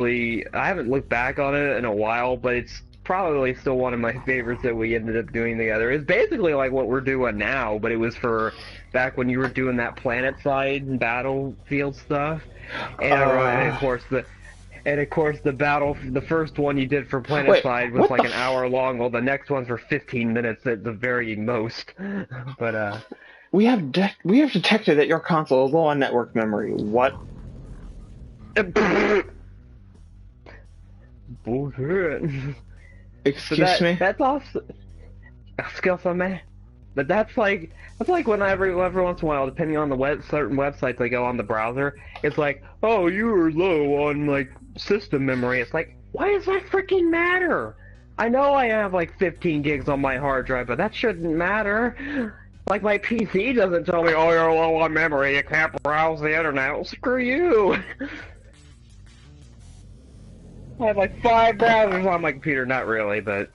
I haven't looked back on it in a while, but it's probably still one of my favorites that we ended up doing together. It's basically like what we're doing now, but it was for back when you were doing that planet side and battlefield stuff. And of course the first one you did for planet side was like an hour long, while the next ones were 15 minutes at the very most. But we have detected that your console is low on network memory. What? Bullshit. Excuse me? That's also excuse me. But that's like when every once in a while, depending on the certain websites they go on the browser, it's like, oh, you were low on like system memory. It's like, why does that freaking matter? I know I have like 15 gigs on my hard drive, but that shouldn't matter. Like my PC doesn't tell me, oh, you're low on memory, you can't browse the internet. Well, screw you. I have like 5 browsers on my computer. Not really, but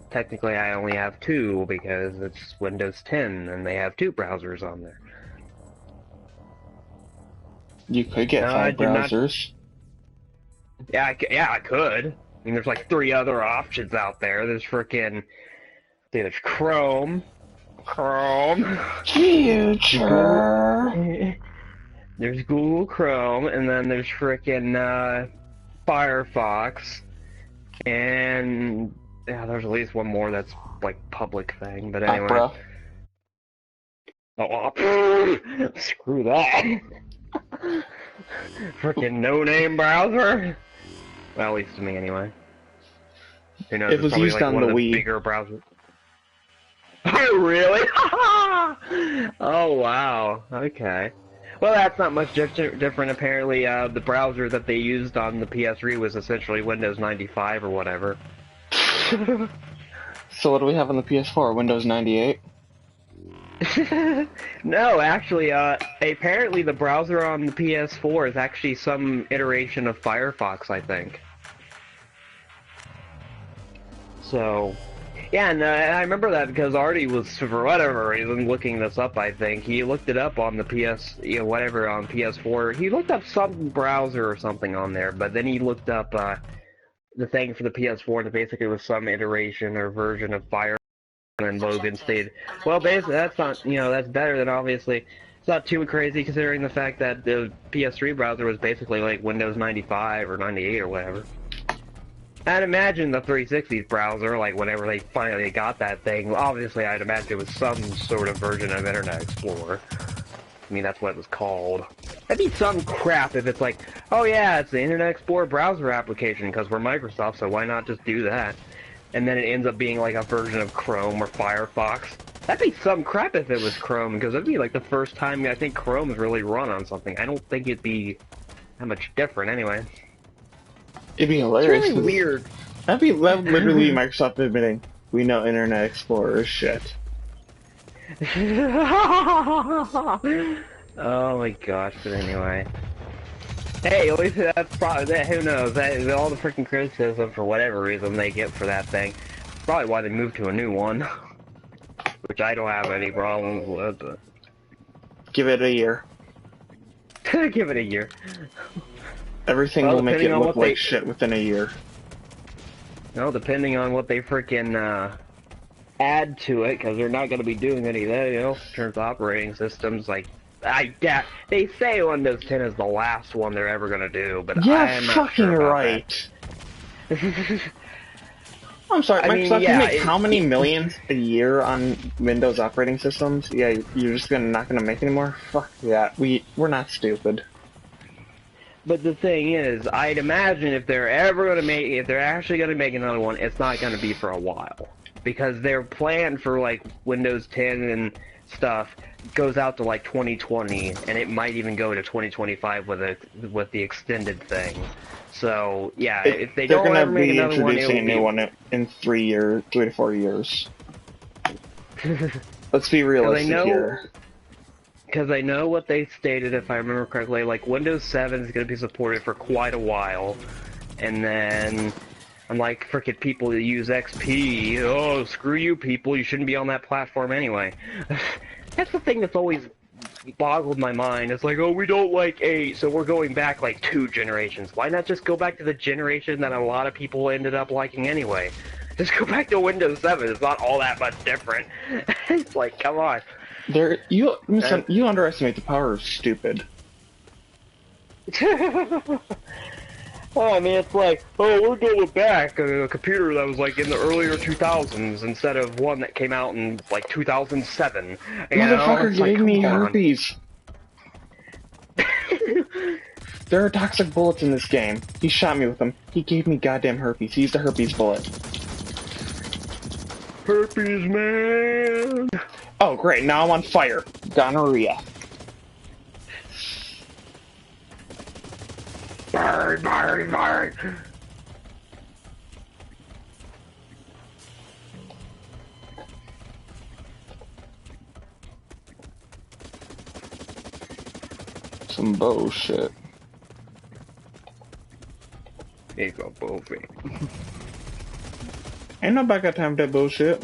technically I only have 2 because it's Windows 10 and they have 2 browsers on there. You could get 5 browsers. Yeah, I could. I mean, there's like 3 other options out there. There's frickin'... There's Chrome. Future. There's Google Chrome, and then there's frickin' Firefox, and yeah, there's at least one more that's like public thing. But anyway. Opera. Oh, screw that. Frickin' no-name browser. Well, at least to me, anyway. Who knows? It was used like on one the of the Wii. bigger browsers. Oh, really? Oh, wow. Okay. Well, that's not much different. Apparently, the browser that they used on the PS3 was essentially Windows 95 or whatever. So what do we have on the PS4? Windows 98? No, actually, apparently the browser on the PS4 is actually some iteration of Firefox, I think. So... Yeah, and I remember that because Artie was, for whatever reason, looking this up, I think. He looked it up on the whatever, on PS4. He looked up some browser or something on there, but then he looked up, the thing for the PS4, and basically it was some iteration or version of Fire, and Logan stated, well, basically, that's not, that's better than, obviously, it's not too crazy considering the fact that the PS3 browser was basically like Windows 95 or 98 or whatever. I'd imagine the 360's browser, like whenever they finally got that thing, obviously I'd imagine it was some sort of version of Internet Explorer. I mean, that's what it was called. That'd be some crap if it's like, oh yeah, it's the Internet Explorer browser application because we're Microsoft, so why not just do that? And then it ends up being like a version of Chrome or Firefox. That'd be some crap if it was Chrome, because that'd be like the first time I think Chrome's really run on something. I don't think it'd be that much different anyway. It'd be hilarious. It's really weird. That'd be literally Microsoft admitting, we know Internet Explorer is shit. Oh my gosh, but anyway. Hey, at least that's probably that. Who knows? That all the freaking criticism for whatever reason they get for that thing. Probably why they moved to a new one, which I don't have any problems with. But give it a year. Give it a year. Everything will make it look like shit within a year. No, depending on what they freaking add to it, because they're not going to be doing any of that, in terms of operating systems. Like, they say Windows 10 is the last one they're ever going to do, but yeah, I am not fucking sure right. I'm sorry, Microsoft, you make how many millions a year on Windows operating systems? Yeah, you're just not gonna make any more? Fuck that. We're not stupid. But the thing is, I'd imagine if they're actually gonna make another one, it's not gonna be for a while. Because their plan for, like, Windows 10 and stuff goes out to, like, 2020, and it might even go to 2025 with the extended thing. So, yeah, if they don't ever make another one, they're gonna be introducing a new one in 3 to 4 years. Let's be realistic here. Because I know what they stated, if I remember correctly, like, Windows 7 is going to be supported for quite a while, and then, unlike frickin' people that use XP, oh, screw you people, you shouldn't be on that platform anyway. That's the thing that's always boggled my mind. It's like, oh, we don't like 8, so we're going back like 2 generations. Why not just go back to the generation that a lot of people ended up liking anyway? Just go back to Windows 7. It's not all that much different. It's like, come on. You underestimate the power of stupid. Oh, I mean, it's like, oh, we're going back a computer that was like in the earlier 2000s instead of one that came out in like 2007. Motherfucker gave me herpes. There are toxic bullets in this game. He shot me with them. He gave me goddamn herpes. He used a herpes bullet. Herpes, man! Oh, great. Now I'm on fire. Gonorrhea. Burn, burn, burn! Some bullshit. There you go, bullshit. Ain't nobody got time for that bullshit.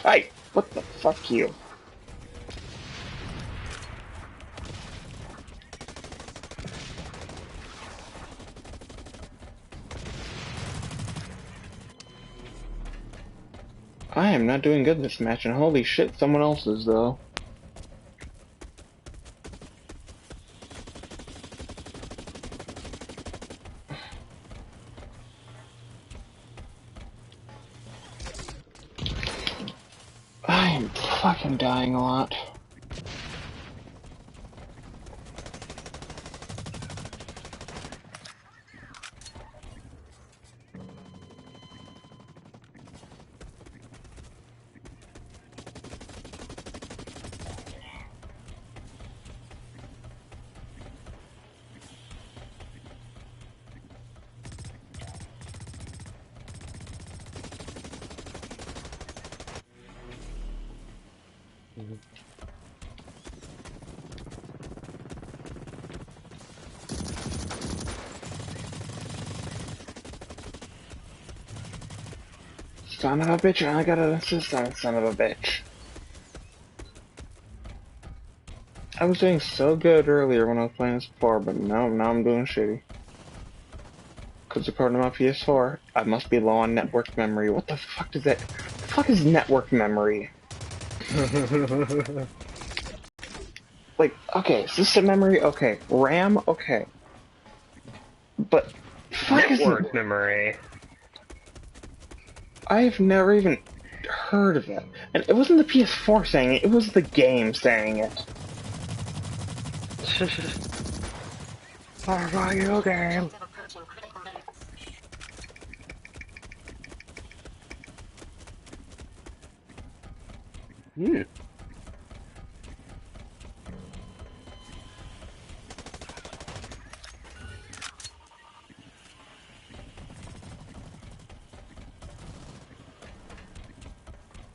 Hey, what the fuck you? I am not doing good this match, and holy shit, someone else is, though. I am fucking dying a lot. Son of a bitch, I only got an assist on it, son of a bitch. I was doing so good earlier when I was playing this before, but now I'm doing shitty. Because according to my PS4, I must be low on network memory. What the fuck does that... What the fuck is network memory? Like, okay, system memory, okay. RAM, okay. But... fuck network memory. I've never even heard of it. And it wasn't the PS4 saying it, it was the game saying it. Video game.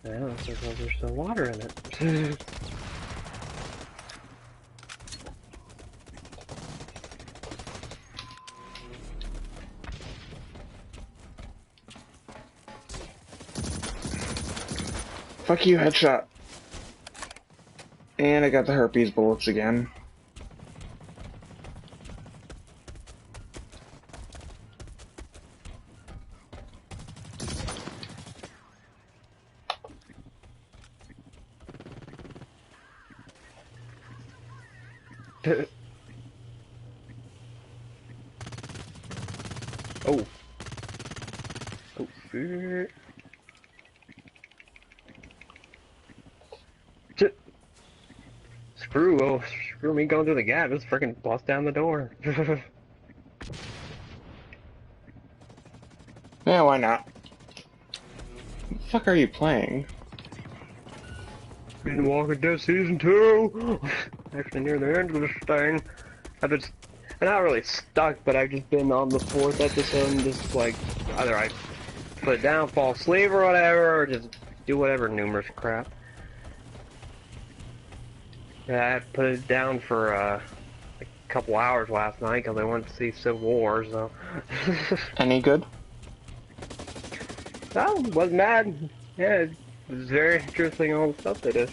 Yeah, looks like there's still water in it. Fuck you, headshot. And I got the herpes bullets again. Oh. Oh, shit. Screw me going through the gap. Just freaking bust down the door. Yeah, why not? What the fuck are you playing? In Walking Dead Season 2! Actually near the end of this thing. I'm not really stuck, but I've just been on the 4th episode and just like, either I put it down, fall asleep or whatever, or just do whatever numerous crap. Yeah, I put it down for a couple hours last night because I wanted to see Civil War, so... Any good? Oh, wasn't mad. Yeah, it was very interesting all the stuff they did.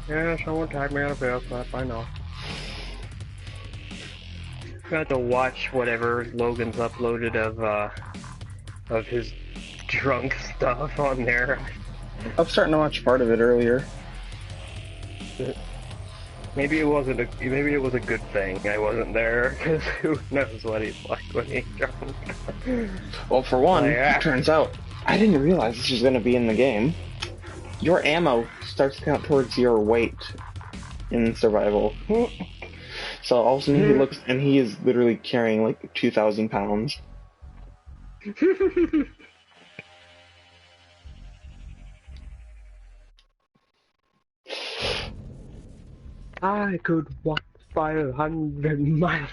Yeah, someone tagged me on a video clip, I know. I had to watch whatever Logan's uploaded of his drunk stuff on there. I was starting to watch part of it earlier. Maybe it wasn't maybe it was a good thing I wasn't there, because who knows what he's like when he's drunk. Well, for one, it turns out, I didn't realize this was going to be in the game. Your ammo starts to count towards your weight in survival. So all of a sudden he looks, and he is literally carrying like 2,000 pounds. I could walk 500 miles.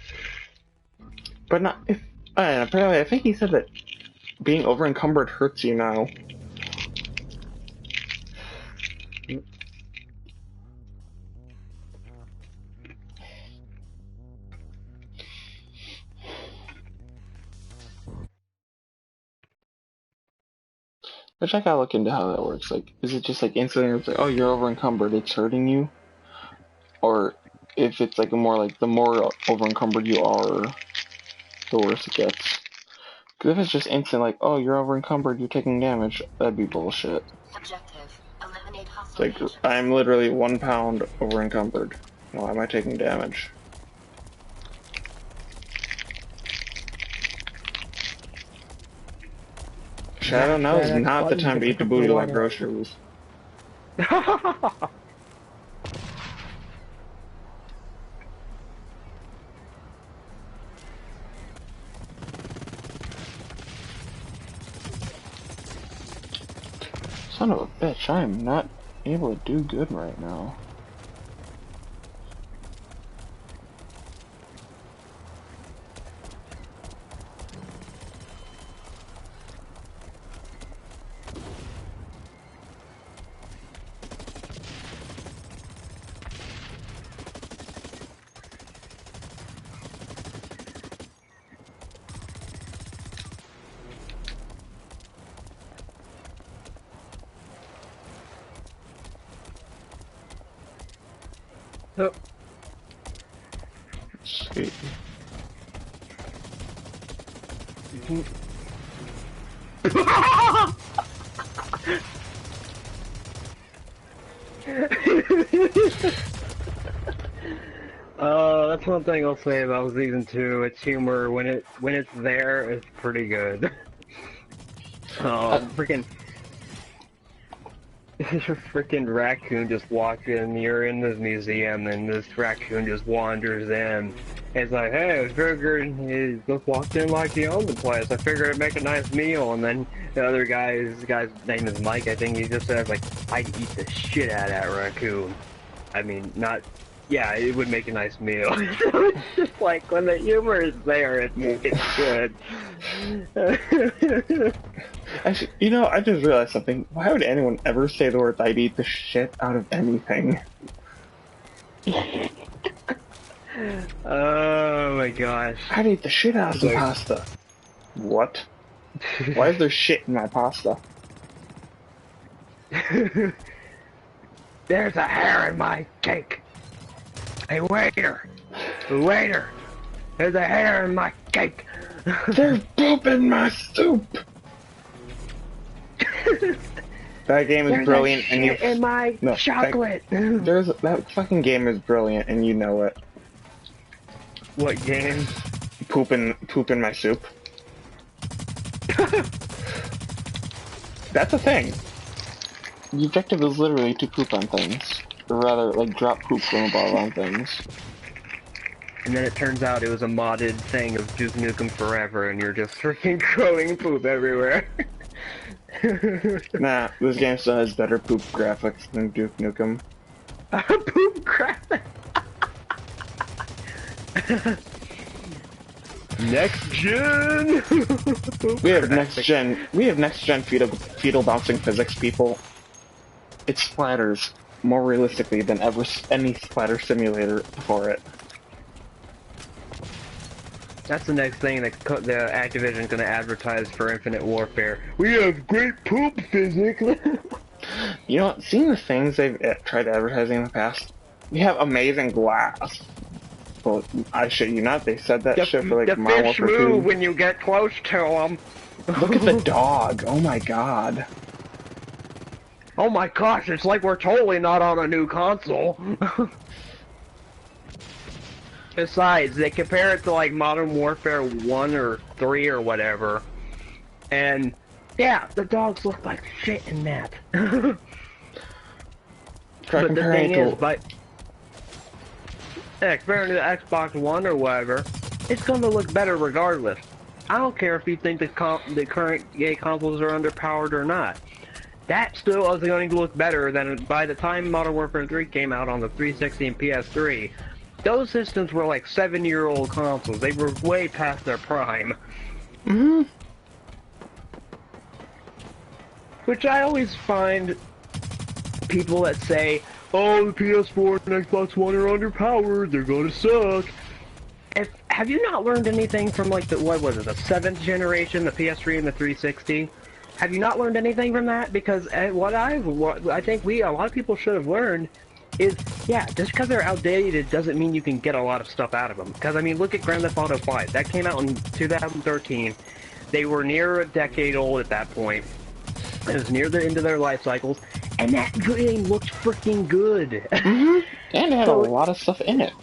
But not if. Apparently, I think he said that being over encumbered hurts you now. Which I gotta look into how that works. Like, is it just like instantly it's like, oh, you're over encumbered, it's hurting you? Or if it's like more like the more over encumbered you are, the worse it gets. Because if it's just instant, like, oh, you're over encumbered, you're taking damage, that'd be bullshit. Objective: eliminate It's hostile like, agents. I'm literally 1 pound over encumbered. Why am I taking damage? Shadow, now is not the time to eat the booty like groceries. Son of a bitch, I am not able to do good right now. Oh. Sweet. That's one thing I'll say about season 2. Its humor, when it's there, it's pretty good. Freaking. This freaking raccoon just walked in. You're in this museum, and this raccoon just wanders in. It's like, hey, it's very good. He just walked in like he owned the place. I figured it'd make a nice meal. And then the other guy's name is Mike. I think he just says like, I'd eat the shit out of that raccoon. I mean, not. Yeah, it would make a nice meal. So it's just like when the humor is there, it's good. Actually, you know, I just realized something. Why would anyone ever say the words I'd eat the shit out of anything? Oh my gosh. I'd eat the shit out of some pasta. What? Why is there shit in my pasta? There's a hair in my cake. Hey, waiter! Waiter! There's a hair in my cake! There's poop in my soup! That game is brilliant, and you in my chocolate. That fucking game is brilliant, and you know it. What game? Poop in my soup. That's a thing. The objective is literally to poop on things, or rather, like drop poop from above on things. And then it turns out it was a modded thing of Duke Nukem Forever, and you're just freaking throwing poop everywhere. Nah, this game still has better poop graphics than Duke Nukem. Poop graphics! Next gen! We have next gen fetal bouncing physics, people. it splatters more realistically than ever any splatter simulator before it. That's the next thing that the Activision's gonna advertise for Infinite Warfare. We have great poop physics. You know what? Seeing the things they've tried advertising in the past, we have amazing glass. Well, I shit you not, they said that shit for like the Modern fish Warfare 2. move when you get close to them. Look at the dog. Oh my god. Oh my gosh, it's like we're totally not on a new console. Besides, they compare it to like Modern Warfare 1 or 3 or whatever. And yeah, the dogs look like shit in that. But the thing is, comparing to the Xbox One or whatever, it's going to look better regardless. I don't care if you think the current EA consoles are underpowered or not. That still is going to look better than by the time Modern Warfare 3 came out on the 360 and PS3. Those systems were like 7-year-old consoles. They were way past their prime. Mm-hmm. Which I always find people that say, oh, the PS4 and Xbox One are underpowered, they're gonna suck. Have you not learned anything from like the 7th generation, the PS3 and the 360? Have you not learned anything from that? Because what I think a lot of people should have learned is, yeah, just because they're outdated doesn't mean you can get a lot of stuff out of them. Because, I mean, look at Grand Theft Auto 5. That came out in 2013. They were near a decade old at that point. It was near the end of their life cycles. And that game looked freaking good. Mm-hmm. And it had a lot of stuff in it.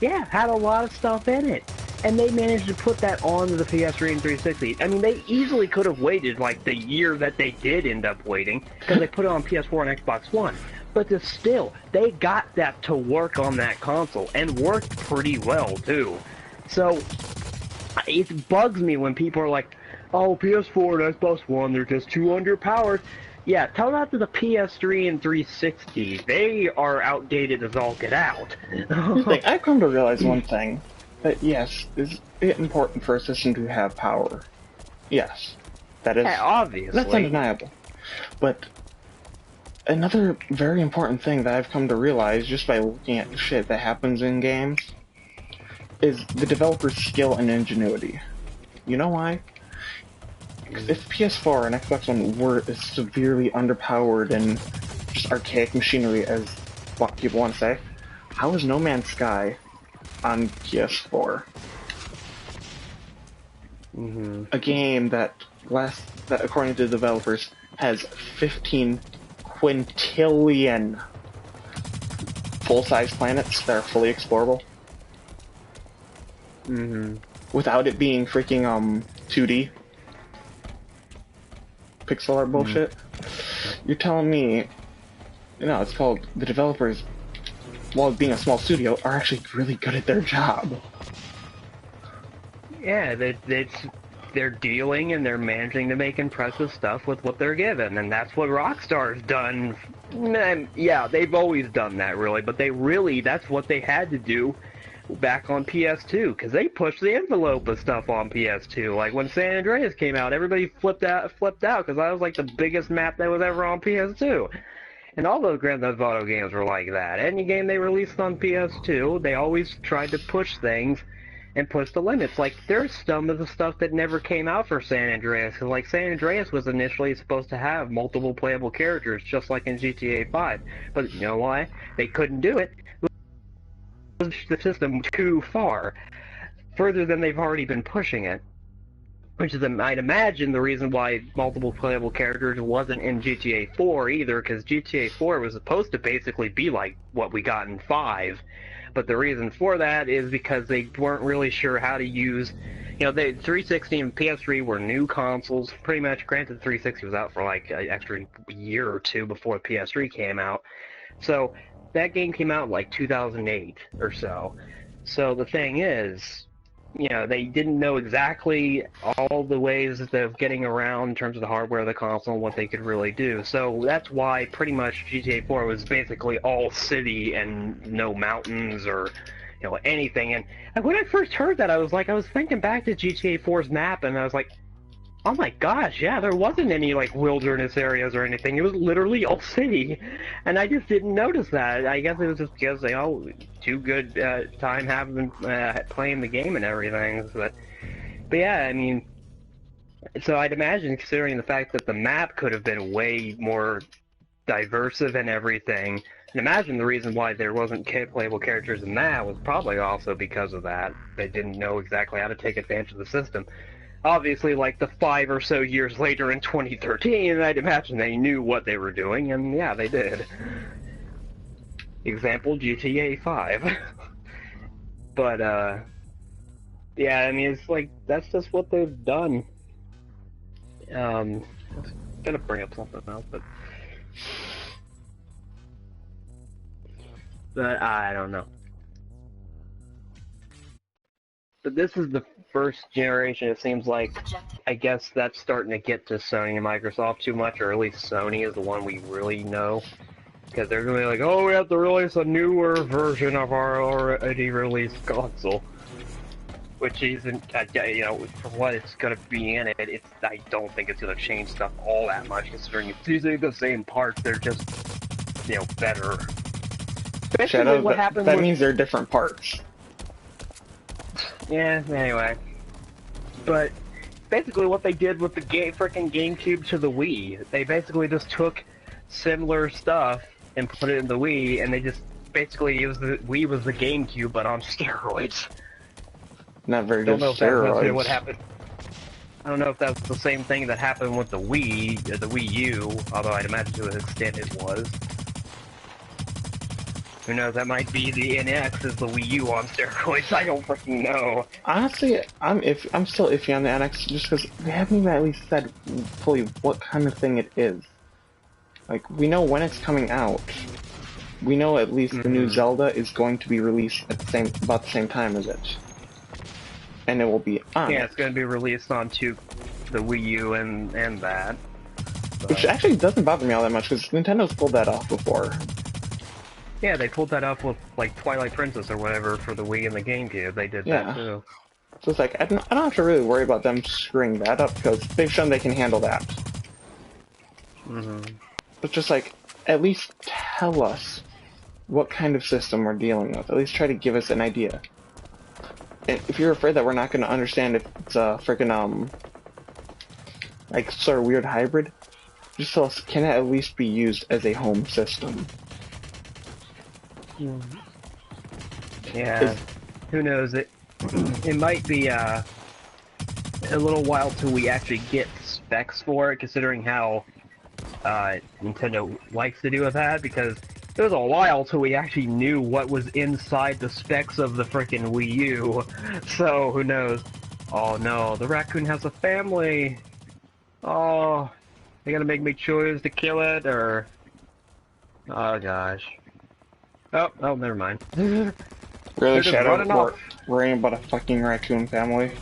Yeah, had a lot of stuff in it. And they managed to put that onto the PS3 and 360. I mean, they easily could have waited, like, the year that they did end up waiting, because they put it on PS4 and Xbox One. But still, they got that to work on that console, and worked pretty well, too. So, it bugs me when people are like, oh, PS4 and Xbox One, they're just too underpowered. Yeah, tell that to the PS3 and 360. They are outdated as all get out. I've come to realize one thing. That yes, is it important for a system to have power? Yes. That is... Yeah, obviously. That's undeniable. But another very important thing that I've come to realize just by looking at the shit that happens in games is the developer's skill and ingenuity. You know why? If PS4 and Xbox One were as severely underpowered and just archaic machinery as what people want to say, how is No Man's Sky on PS4? Mm-hmm. A game that according to the developers has 15 quintillion full-size planets that are fully explorable. Mm-hmm. Without it being freaking 2D pixel art bullshit. You're telling me, it's called the developers, while being a small studio, are actually really good at their job. Yeah, they're dealing and they're managing to make impressive stuff with what they're given, and that's what Rockstar's done. Yeah, they've always done that, really, but that's what they had to do back on PS2, because they pushed the envelope of stuff on PS2. Like, when San Andreas came out, everybody flipped out, because that was like the biggest map that was ever on PS2. And all those Grand Theft Auto games were like that. Any game they released on PS2, they always tried to push things and push the limits. Like, there's some of the stuff that never came out for San Andreas. Cause, like, San Andreas was initially supposed to have multiple playable characters, just like in GTA 5. But you know why? They couldn't do it. The system too far, further than they've already been pushing it, which is, I'd imagine, the reason why multiple playable characters wasn't in GTA 4 either, because GTA 4 was supposed to basically be like what we got in 5, but the reason for that is because they weren't really sure how to use, the 360 and PS3 were new consoles, pretty much. Granted, the 360 was out for like an extra year or two before the PS3 came out, so that game came out in like 2008 or so. So the thing is, they didn't know exactly all the ways of getting around in terms of the hardware of the console and what they could really do. So that's why pretty much GTA 4 was basically all city and no mountains or anything. And when I first heard that, I was thinking back to GTA 4's map, and I was like, Oh my gosh, yeah, there wasn't any like wilderness areas or anything. It was literally all city, and I just didn't notice that. I guess it was just because they all too good time having playing the game and everything. But yeah, I mean, so I'd imagine considering the fact that the map could have been way more diverse and everything, and imagine the reason why there wasn't playable characters in that was probably also because of that. They didn't know exactly how to take advantage of the system. Obviously, like the 5 or so years later in 2013, I'd imagine they knew what they were doing, and yeah, they did. Example, GTA 5. But, yeah, I mean, it's like, that's just what they've done. I was gonna bring up something else, but I don't know. But this is the first generation, it seems like. Objective. I guess that's starting to get to Sony and Microsoft too much, or at least Sony is the one we really know. Because they're going to be like, oh, we have to release a newer version of our already released console. Which isn't, you know, for what it's going to be in it, I don't think it's going to change stuff all that much, considering it's using the same parts, they're just, you know, better. Basically Shadow, what happened that with... means they're different parts. Yeah, anyway. But basically what they did with the frickin' GameCube to the Wii, they basically just took similar stuff and put it in the Wii, and they just basically used the Wii was the GameCube, but on steroids. Not very Don't good know if that's steroids. what happened. I don't know if that's the same thing that happened with the Wii, the Wii U, although I'd imagine to an extent it was. Who knows, that might be the NX is the Wii U on steroids, I don't fucking know. Honestly, I'm still iffy on the NX just because they haven't even at least said fully what kind of thing it is. Like, we know when it's coming out. We know at least the new Zelda is going to be released at about the same time as it. And it will be on Yeah, it. it's going to be released onto the Wii U and that. Which actually doesn't bother me all that much, because Nintendo's pulled that off before. Yeah, they pulled that off with, like, Twilight Princess or whatever for the Wii and the GameCube. They did that, too. So it's like, I don't have to really worry about them screwing that up, because they've shown they can handle that. But just like, at least tell us what kind of system we're dealing with. At least try to give us an idea. And if you're afraid that we're not going to understand if it's a freaking, like, sort of weird hybrid, just tell us, can it at least be used as a home system? Yeah, who knows, it might be, a little while till we actually get specs for it, considering how, Nintendo likes to do with that, because it was a while till we actually knew what was inside the specs of the frickin' Wii U, so who knows. Oh no, the raccoon has a family! Oh, they gonna make me choose to kill it, or... Oh gosh. Oh, never mind. Really, They're just Shadow, running off. worrying about a fucking raccoon family?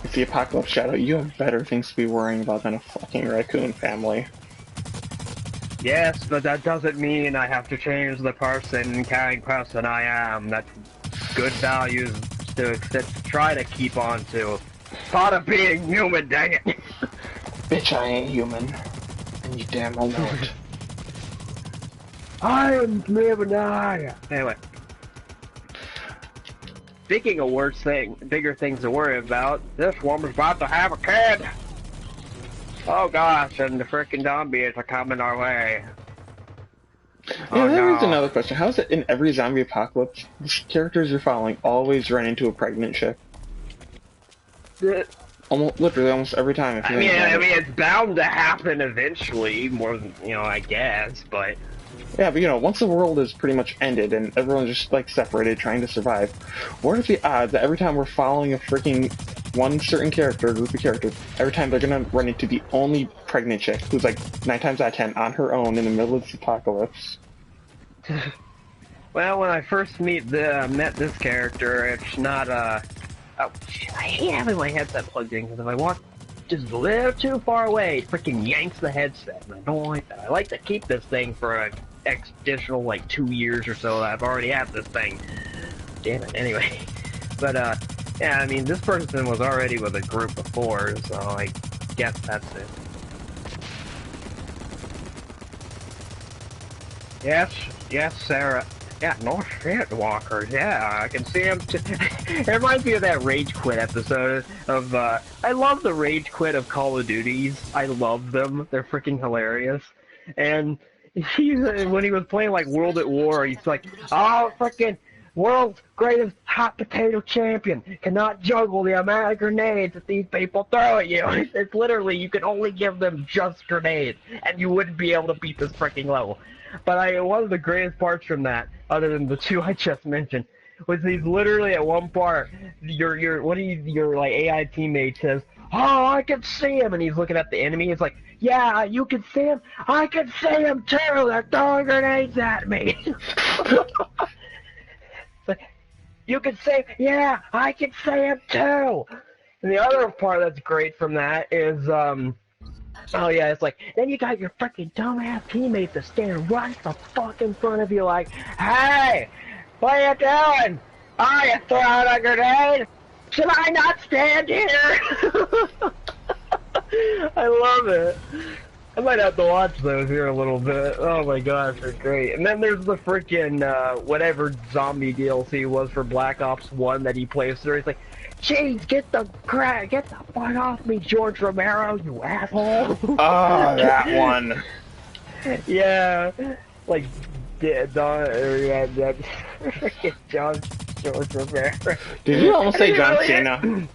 It's the apocalypse, Shadow. You have better things to be worrying about than a fucking raccoon family. Yes, but that doesn't mean I have to change the caring person I am. That's good values to try to keep on to. Thought of being human, dang it! Bitch, I ain't human. And you damn well know it. I am living die. Anyway. Speaking of bigger things to worry about, this woman's about to have a kid! Oh gosh, and the frickin' zombies are coming our way. Yeah, that is another question. How is it in every zombie apocalypse, the characters you're following always run into a pregnant chick? Literally almost every time. I mean, it's bound to happen eventually, more than, I guess, but... Yeah, but once the world is pretty much ended and everyone's just, like, separated trying to survive, what are the odds that every time we're following a freaking one certain character, group of characters, every time they're gonna run into the only pregnant chick who's, like, 9 times out of 10 on her own in the middle of this apocalypse? Well, when I first met this character, it's not, oh, shit, I hate having my headset plugged in, because if I walk just a little too far away, it freaking yanks the headset, and I don't like that. I like to keep this thing for an additional, 2 years or so that I've already had this thing. Damn it, anyway. But yeah, I mean, this person was already with a group before, so I guess that's it. Yes, Sarah. Yeah, no shit, Walker. Yeah, I can see him. It reminds me of that Rage Quit episode of. I love the Rage Quit of Call of Duties. I love them. They're freaking hilarious. And when he was playing like World at War, he's like, "Oh, freaking world's greatest hot potato champion cannot juggle the amount of grenades that these people throw at you." It's literally you can only give them just grenades, and you wouldn't be able to beat this freaking level. But one of the greatest parts from that, other than the two I just mentioned, was he's literally at one part, one of your like AI teammates says, "Oh, I can see him," and he's looking at the enemy. He's like, "Yeah, you can see him. I can see him too. They're throwing grenades at me." Like, you can see, yeah, I can see him too. And the other part that's great from that is oh yeah, it's like, then you got your freaking dumbass teammates that stand right the fuck in front of you like, "Hey, what are you doing? Are you throwing a grenade? Should I not stand here?" I love it. I might have to watch those here a little bit. Oh my gosh, they're great. And then there's the freaking, whatever zombie DLC was for Black Ops 1 that he plays through. He's like, "Jeez, get the fuck off me, George Romero, you asshole." Oh, that one. Yeah, like, that freaking George Romero. Did you almost say John Cena?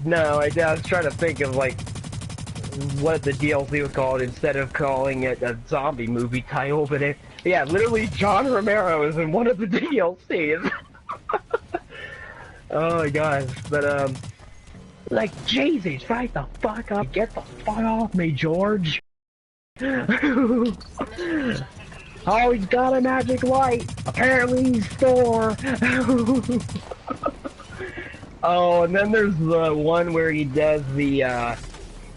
No, I was trying to think of, like, what the DLC was called instead of calling it a zombie movie title, but yeah, literally John Romero is in one of the DLCs. Oh my gosh, but like, Jesus, right the fuck up, get the fuck off me, George. Oh, he's got a magic light. Apparently he's Thor. Oh, and then there's the one where he does the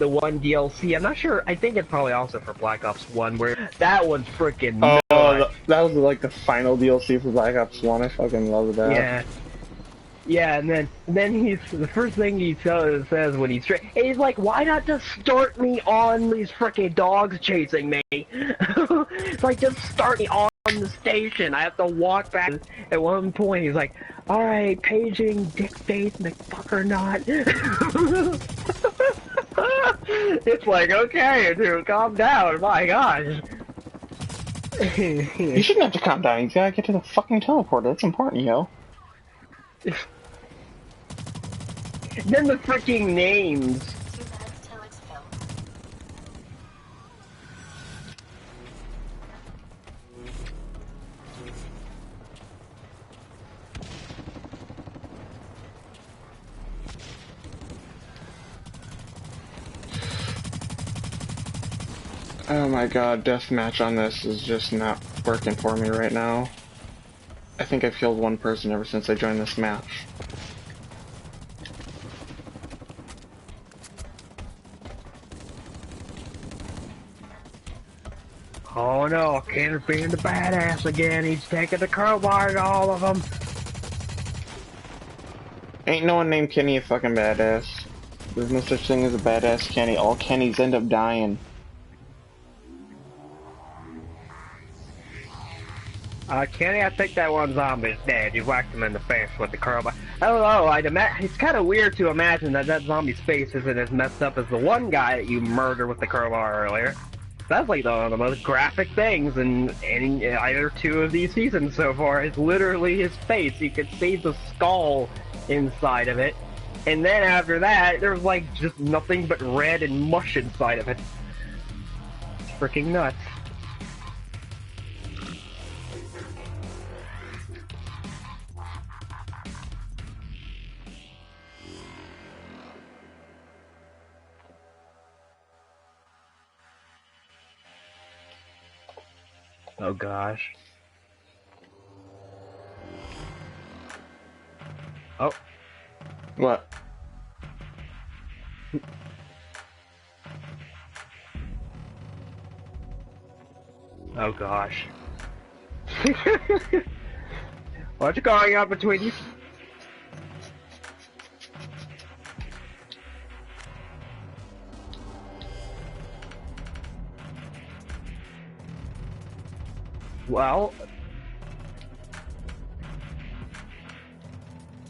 one DLC. I'm not sure. I think it's probably also for Black Ops 1, where that one's freaking nuts. That was like the final DLC for Black Ops 1. I fucking love that. Yeah. Yeah, and then the first thing he says when he's like, "Why not just start me on these freaking dogs chasing me?" It's like, just start me on the station. I have to walk back. At one point, he's like, "All right, paging Dick Face McFucker not." It's like, okay, dude, calm down. My gosh. You shouldn't have to calm down. You gotta get to the fucking teleporter. That's important, yo. Then the freaking names. Oh my god, deathmatch on this is just not working for me right now. I think I've killed one person ever since I joined this match. Oh no, Ken's being the badass again. He's taking the crowbar to all of them. Ain't no one named Kenny a fucking badass. There's no such thing as a badass Kenny. All Kennys end up dying. Kenny, I think that one zombie's dead. You whacked him in the face with the crowbar. I don't know, it's kind of weird to imagine that zombie's face isn't as messed up as the one guy that you murdered with the crowbar earlier. That's like one of the most graphic things in either two of these seasons so far. It's literally his face. You can see the skull inside of it. And then after that, there's like just nothing but red and mush inside of it. It's freaking nuts. Oh gosh. Oh. What? Oh gosh. What's going on between you? Well,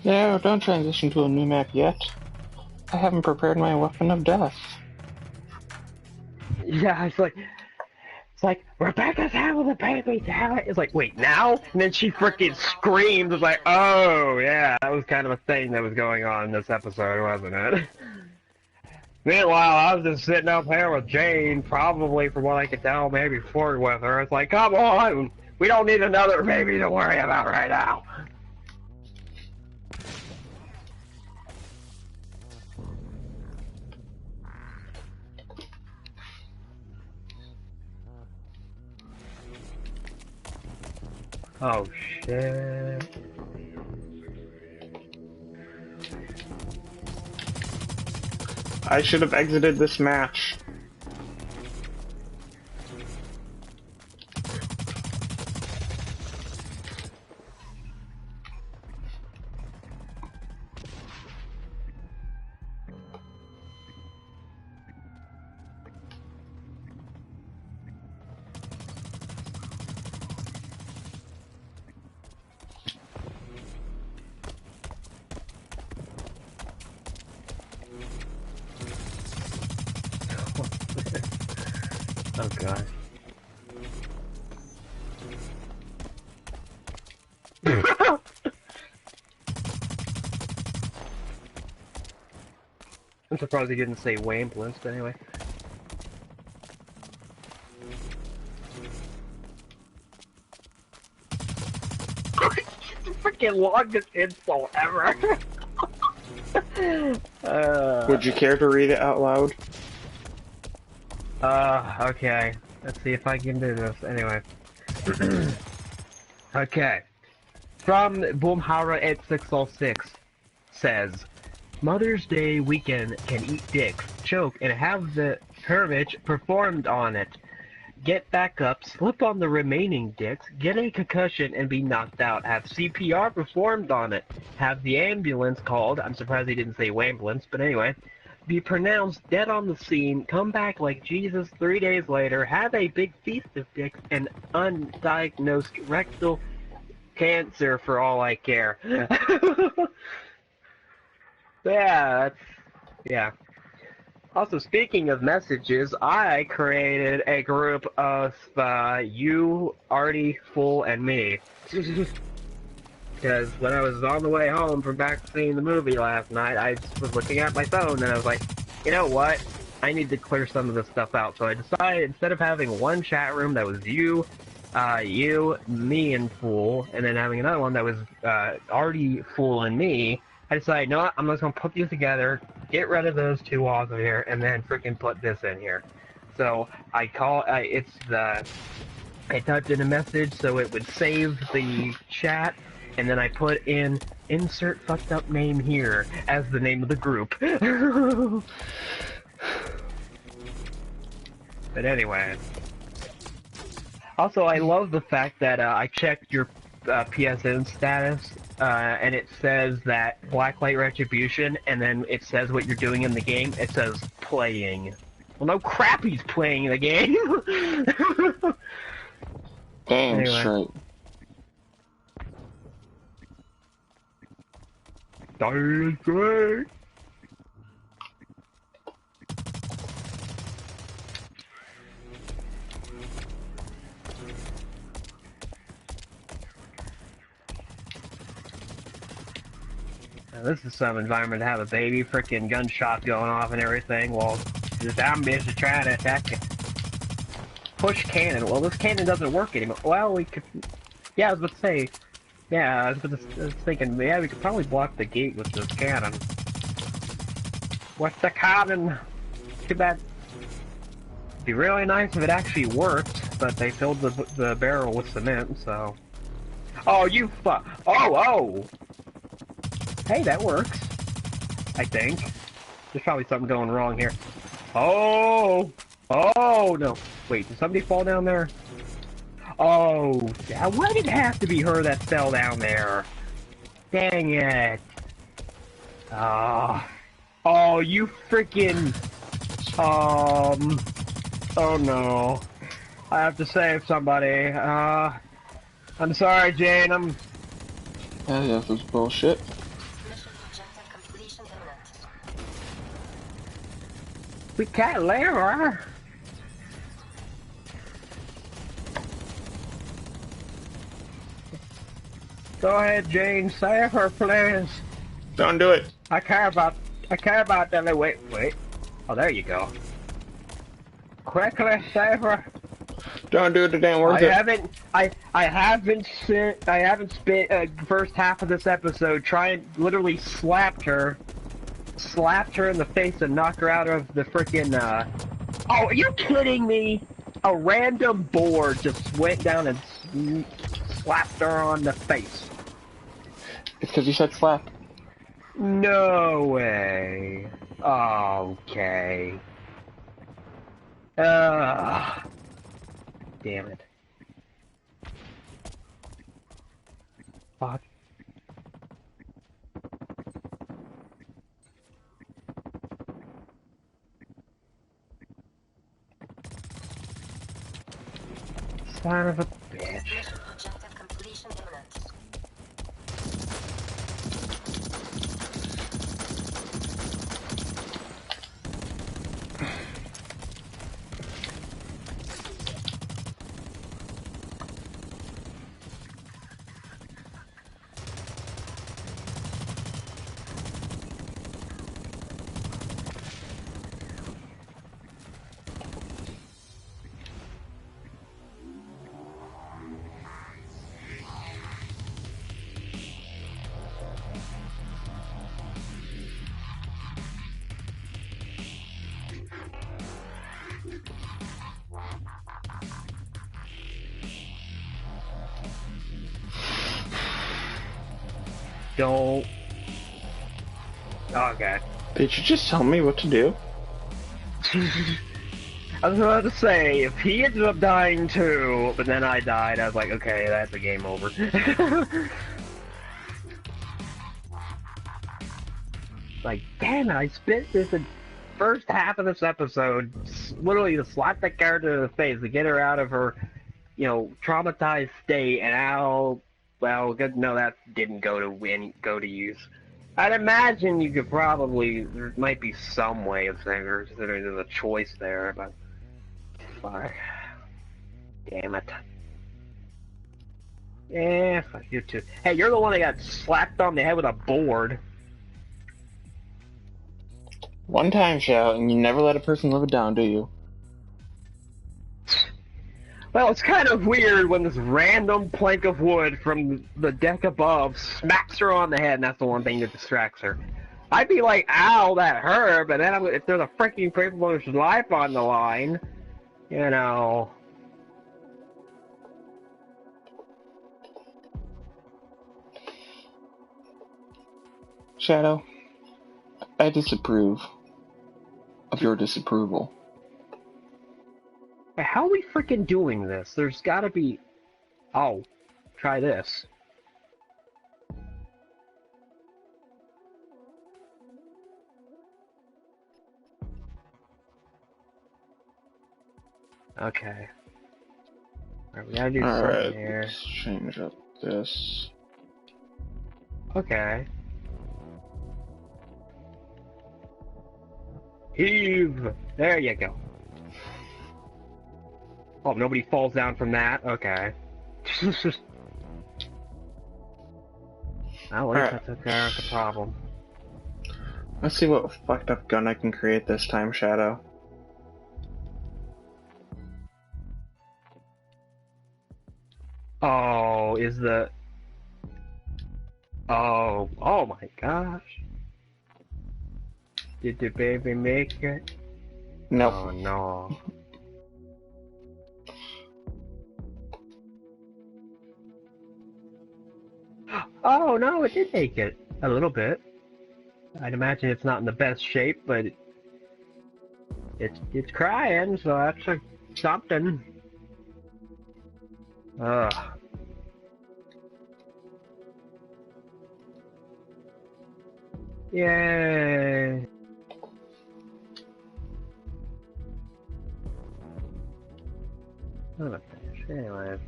No, don't transition to a new map yet. I haven't prepared my weapon of death. yeah, it's like, Rebecca's having a baby, damn it. It's like, wait, now? And then she freaking screams. It's like, oh, yeah, that was kind of a thing that was going on in this episode, wasn't it? Meanwhile, I was just sitting up here with Jane, probably from what I could tell, maybe flirting with her. It's like, come on, we don't need another baby to worry about right now. Oh, shit. I should have exited this match. Oh, God. I'm surprised he didn't say Wamblins, but anyway. The freaking longest insult ever. Would you care to read it out loud? Okay. Let's see if I can do this. Anyway. Okay. From Boomhara8606 says, Mother's Day weekend can eat dicks, choke, and have the hermage performed on it. Get back up, slip on the remaining dicks, get a concussion and be knocked out, have CPR performed on it, have the ambulance called, I'm surprised he didn't say wambulance, but anyway, be pronounced dead on the scene, come back like Jesus 3 days later, have a big feast of dicks, and undiagnosed rectal cancer for all I care. Yeah. Also, speaking of messages, I created a group of you, Artie, Fool, and me. Because when I was on the way home from back seeing the movie last night, I was looking at my phone and I was like, you know what? I need to clear some of this stuff out. So I decided, instead of having one chat room that was you, me, and Fool, and then having another one that was Artie, Fool, and me, I decided, no, I'm just going to put these together, get rid of those two off of here, and then freaking put this in here. So I typed in a message so it would save the chat, and then I put in insert fucked up name here as the name of the group. But anyway. Also, I love the fact that I checked your PSN status, and it says that Blacklight Retribution, and then it says what you're doing in the game. It says playing. Well, no crap, he's playing the game. Damn Anyway. straight. Damn straight. Now, this is some environment to have a baby, freaking gunshots going off and everything, while this damn bitch is trying to attack it. Push cannon. Well, this cannon doesn't work anymore. Well, we could... Yeah, I was about to say... Yeah, I was thinking, yeah, we could probably block the gate with this cannon. What's the cannon? Too bad. It'd be really nice if it actually worked, but they filled the barrel with cement, so... Oh, you fuck! Oh! Hey, that works. I think. There's probably something going wrong here. Oh! Oh, no. Wait, did somebody fall down there? Oh, yeah, why did it have to be her that fell down there? Dang it. Oh, you freaking... Oh, no. I have to save somebody. I'm sorry, Jane. Yeah, this was bullshit. Mission objective completion imminent. We can't leave her. Go ahead, Jane. Save her, please. Don't do it. I care about that. Wait. Oh, there you go. Quickly, save her. Don't do it. It ain't worth it. I haven't spent first half of this episode literally slapped her in the face and knocked her out of the freaking, oh, are you kidding me? A random board just went down and slapped her on the face. It's because you said slap. No way. Okay. Damn it. Fuck. Son of a bitch. Mission objective completion imminent. Don't. Okay. Did you just tell me what to do? I was about to say, if he ended up dying too, but then I died, I was like, okay, that's a game over. Like, damn it, I spent this first half of this episode literally to slap that character in the face to get her out of her, traumatized state, and now, well, good to know that didn't go to use. I'd imagine you could probably, there might be some way of saying there's a choice there, but fuck. Damn it. Yeah, fuck you too. Hey, you're the one that got slapped on the head with a board. One time, Shao, and you never let a person live it down, do you? Well, it's kind of weird when this random plank of wood from the deck above smacks her on the head, and that's the one thing that distracts her. I'd be like, ow, that hurt, but then if there's a freaking person's life on the line, Shadow, I disapprove of your disapproval. How are we freaking doing this? There's gotta be... Oh, try this. Okay. Alright, we gotta do something here. Let's change up this. Okay. Heave! There you go. Oh, nobody falls down from that? Okay. Well, at least I took care of the problem. Let's see what fucked up gun I can create this time, Shadow. Oh, is the... Oh my gosh. Did the baby make it? Nope. Oh no. Oh no, it did make it. A little bit. I'd imagine it's not in the best shape, but it's crying, so that's something. Ugh. Yay! Not a finish. Anyway.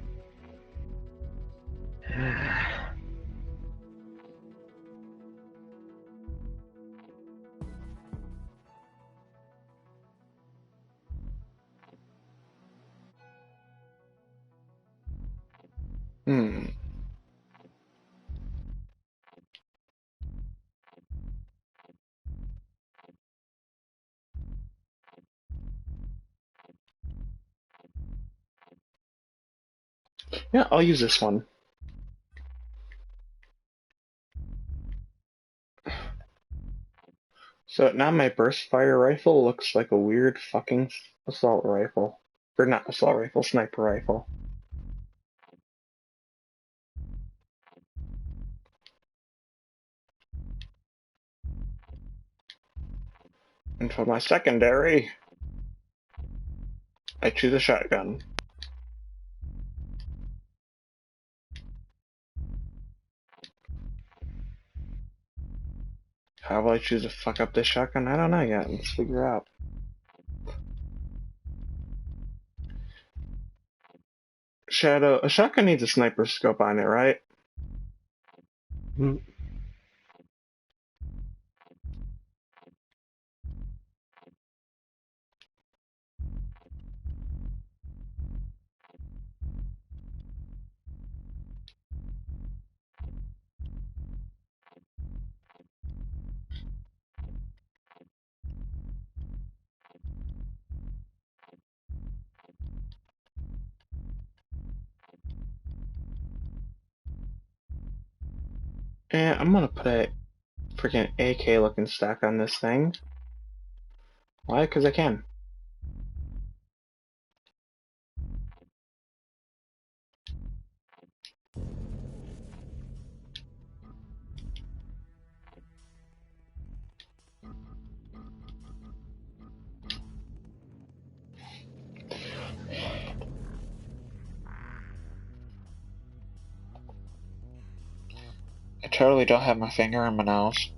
Hmm. Yeah, I'll use this one. So now my burst fire rifle looks like a weird fucking assault rifle. Or not assault rifle, sniper rifle. And for my secondary, I choose a shotgun. How will I choose to fuck up this shotgun? I don't know yet. Let's figure out. Shadow, a shotgun needs a sniper scope on it, right? Hmm. And I'm gonna put a freaking AK looking stack on this thing. Why? Because I can. I totally don't have my finger on my nose.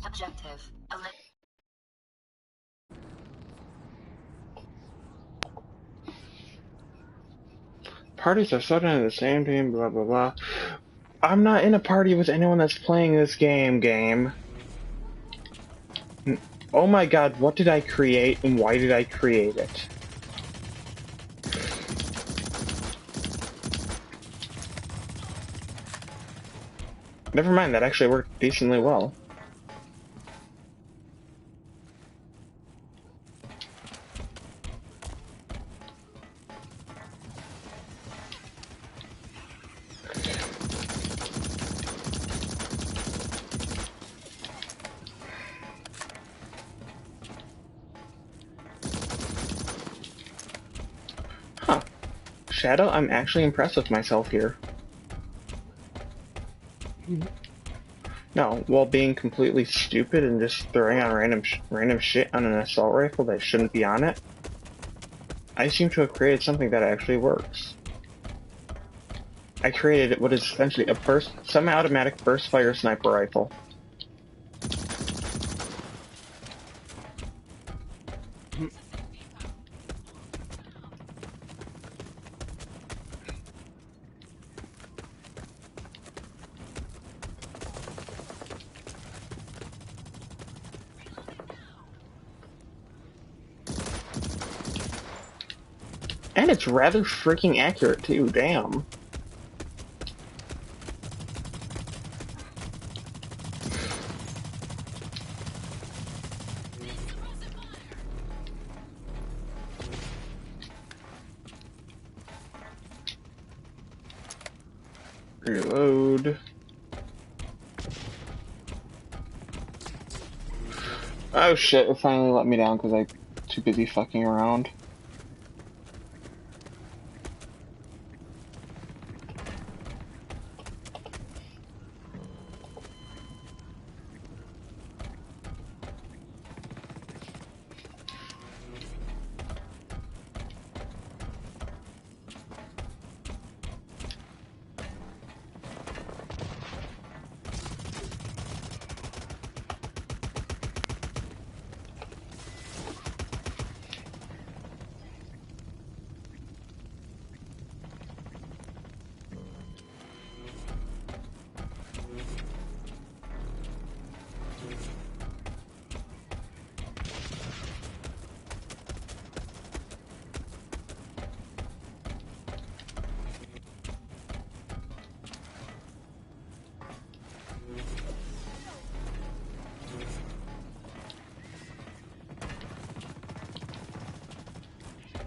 Objective. Parties are starting in the same team, blah blah blah. I'm not in a party with anyone that's playing this game. Oh my god, what did I create and why did I create it? Never mind, that actually worked decently well. Huh. Shadow, I'm actually impressed with myself here. No, while being completely stupid and just throwing on random shit on an assault rifle that shouldn't be on it, I seem to have created something that actually works. I created what is essentially a semi-automatic burst fire sniper rifle. And it's rather freaking accurate too, damn. Reload. Oh shit, it finally let me down because I'm too busy fucking around.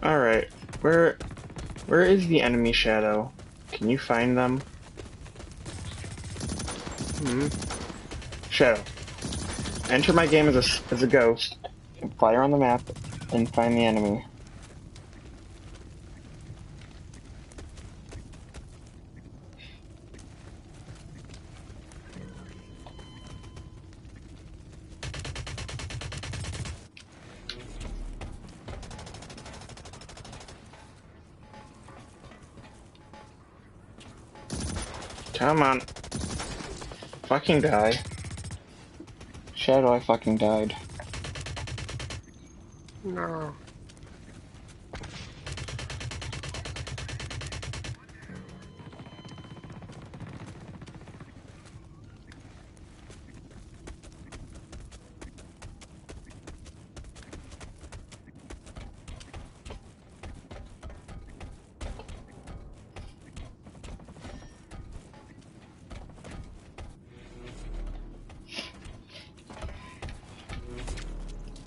Alright, where is the enemy Shadow? Can you find them? Shadow. Enter my game as a ghost, and fire on the map, and find the enemy. Come on. Fucking die. Shadow, I fucking died. No.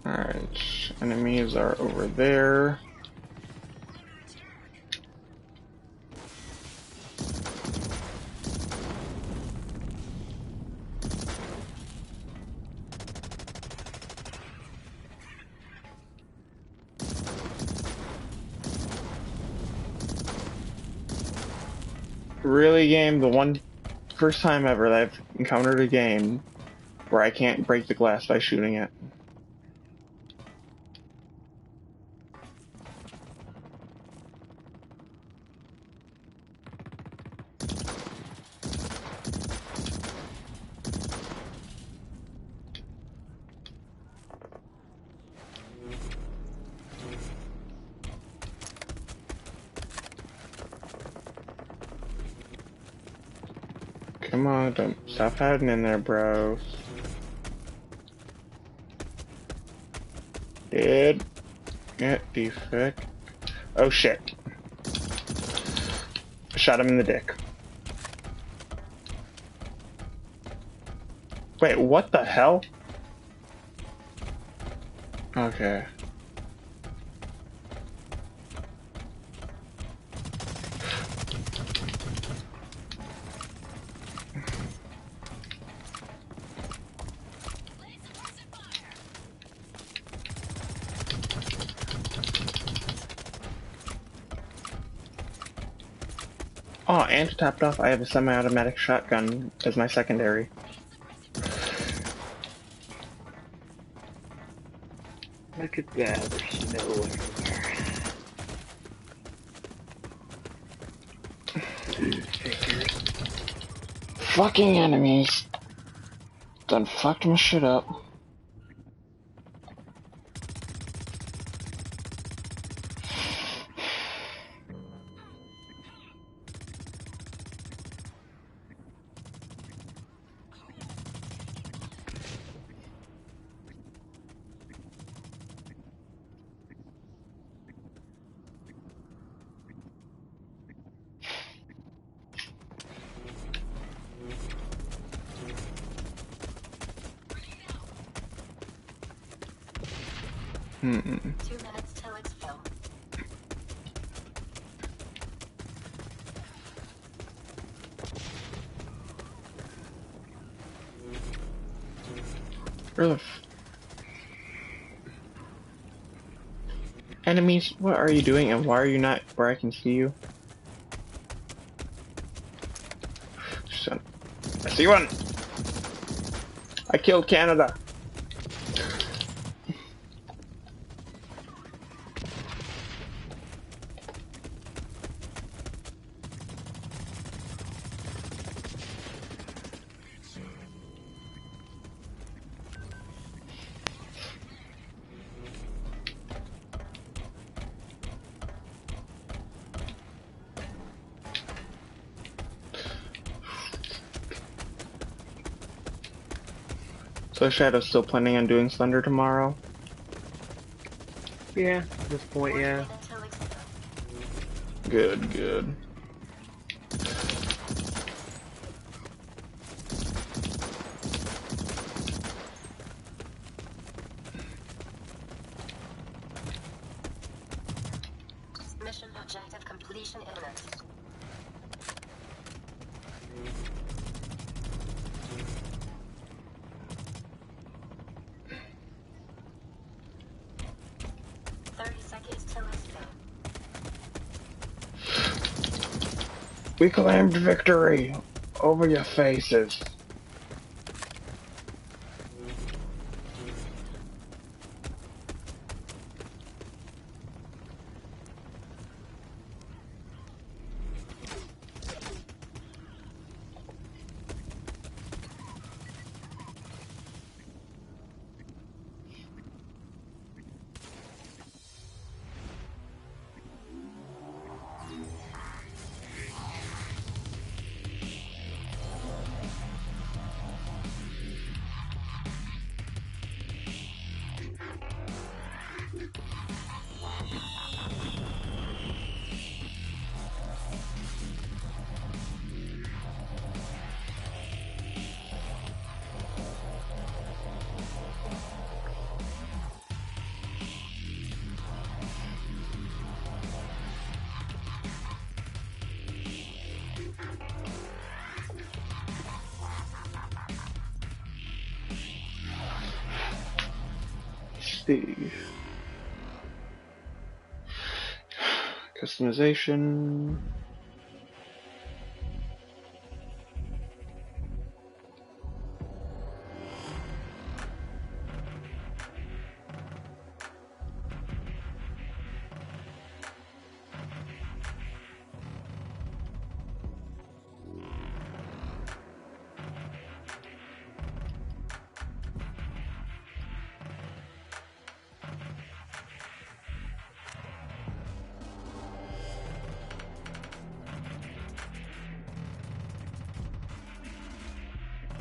Alright, enemies are over there. Really, game? The first time ever that I've encountered a game where I can't break the glass by shooting it. Come on, don't stop hiding in there, bro. Did get defect? Oh shit! I shot him in the dick. Wait, what the hell? Okay. Oh, and topped off, I have a semi-automatic shotgun as my secondary. Look at that, there's snow everywhere. Fucking enemies. Done fucked my shit up. Hmm. 2 minutes till exfil. Where the enemies, what are you doing and why are you not where I can see you? Son. I see one! I killed Canada! So Shadow's still planning on doing Slender tomorrow? Yeah, at this point, yeah. 40 minutes till exfil. Good, good. We claimed victory over your faces. Steve. Customization.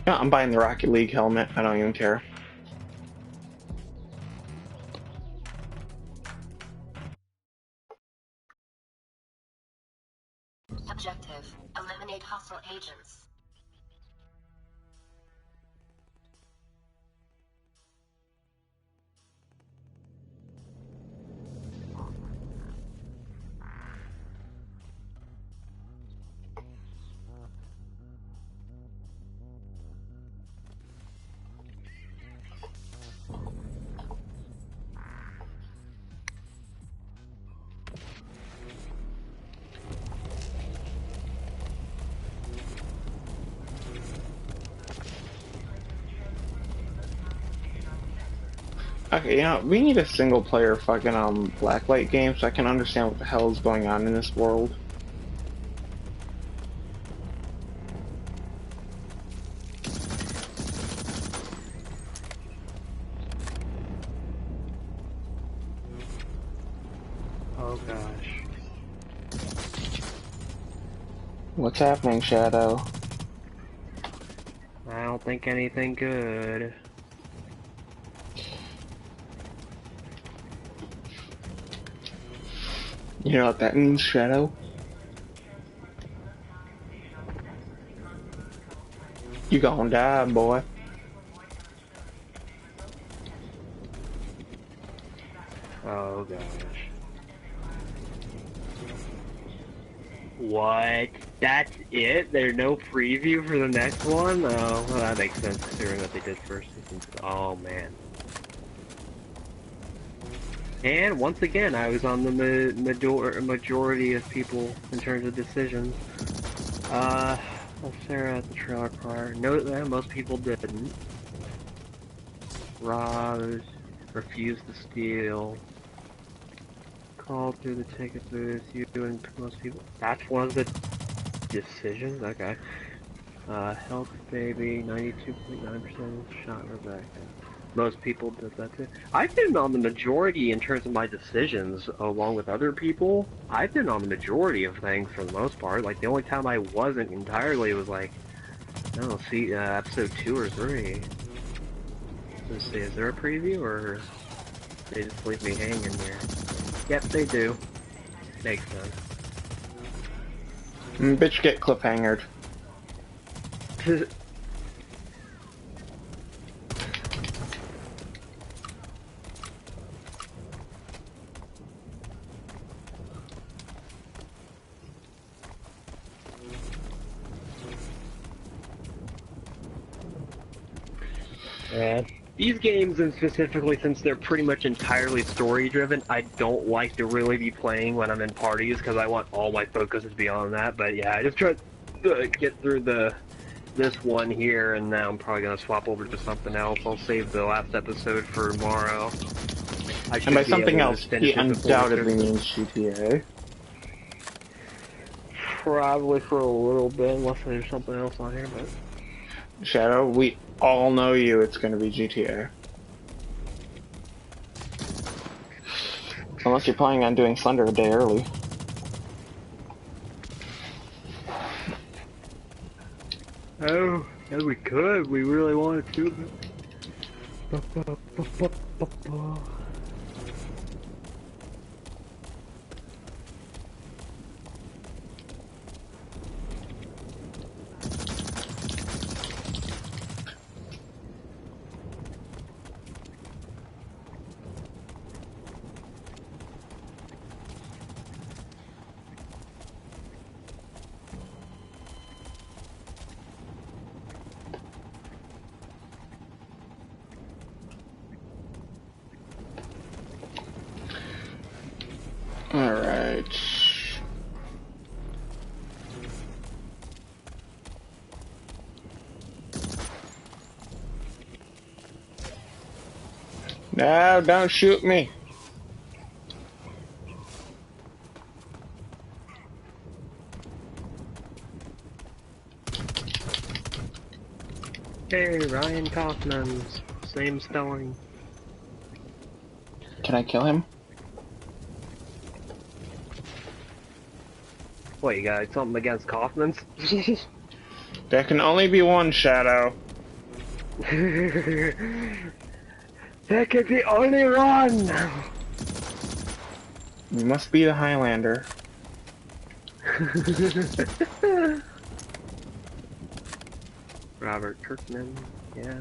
Yeah, I'm buying the Rocket League helmet. I don't even care. Objective: eliminate hostile agents. Okay, we need a single player fucking Blacklight game so I can understand what the hell is going on in this world. Oh gosh. What's happening, Shadow? I don't think anything good. You know what that means, Shadow? You gonna die, boy. Oh gosh. What? That's it? There's no preview for the next one? Oh, well, that makes sense considering what they did first. Oh man. And once again, I was on the majority of people in terms of decisions. Let's stare at the trailer prior. Note that most people didn't. Robbed, refused to steal, called through the ticket booth, you and most people. That's one of the decisions? Okay. Health baby, 92.9% shot Rebecca. Most people did that too. I've been on the majority in terms of my decisions, along with other people. I've been on the majority of things for the most part. Like, the only time I wasn't entirely was like, I don't know, see, episode 2 or 3. Let's see, is there a preview, or they just leave me hanging here? Yep, they do. Makes sense. Bitch, get cliffhangered. Yeah, these games, and specifically since they're pretty much entirely story-driven, I don't like to really be playing when I'm in parties because I want all my focus to be on that. But yeah, I just tried to get through this one here, and now I'm probably gonna swap over to something else. I'll save the last episode for tomorrow. I And by should be something able to else, he finish it before undoubtedly Christmas. means GTA. Probably for a little bit, unless there's something else on here, but... Shadow, we all know you, it's gonna be GTA. Unless you're planning on doing Slender a day early. Oh, yeah, we could. We really wanted to. Alright. No, don't shoot me. Hey, Ryan Kaufman. Same spelling. Can I kill him? What, you got something against Kaufman's? There can only be one Shadow. There could be only one! You must be the Highlander. Robert Kirkman, yeah.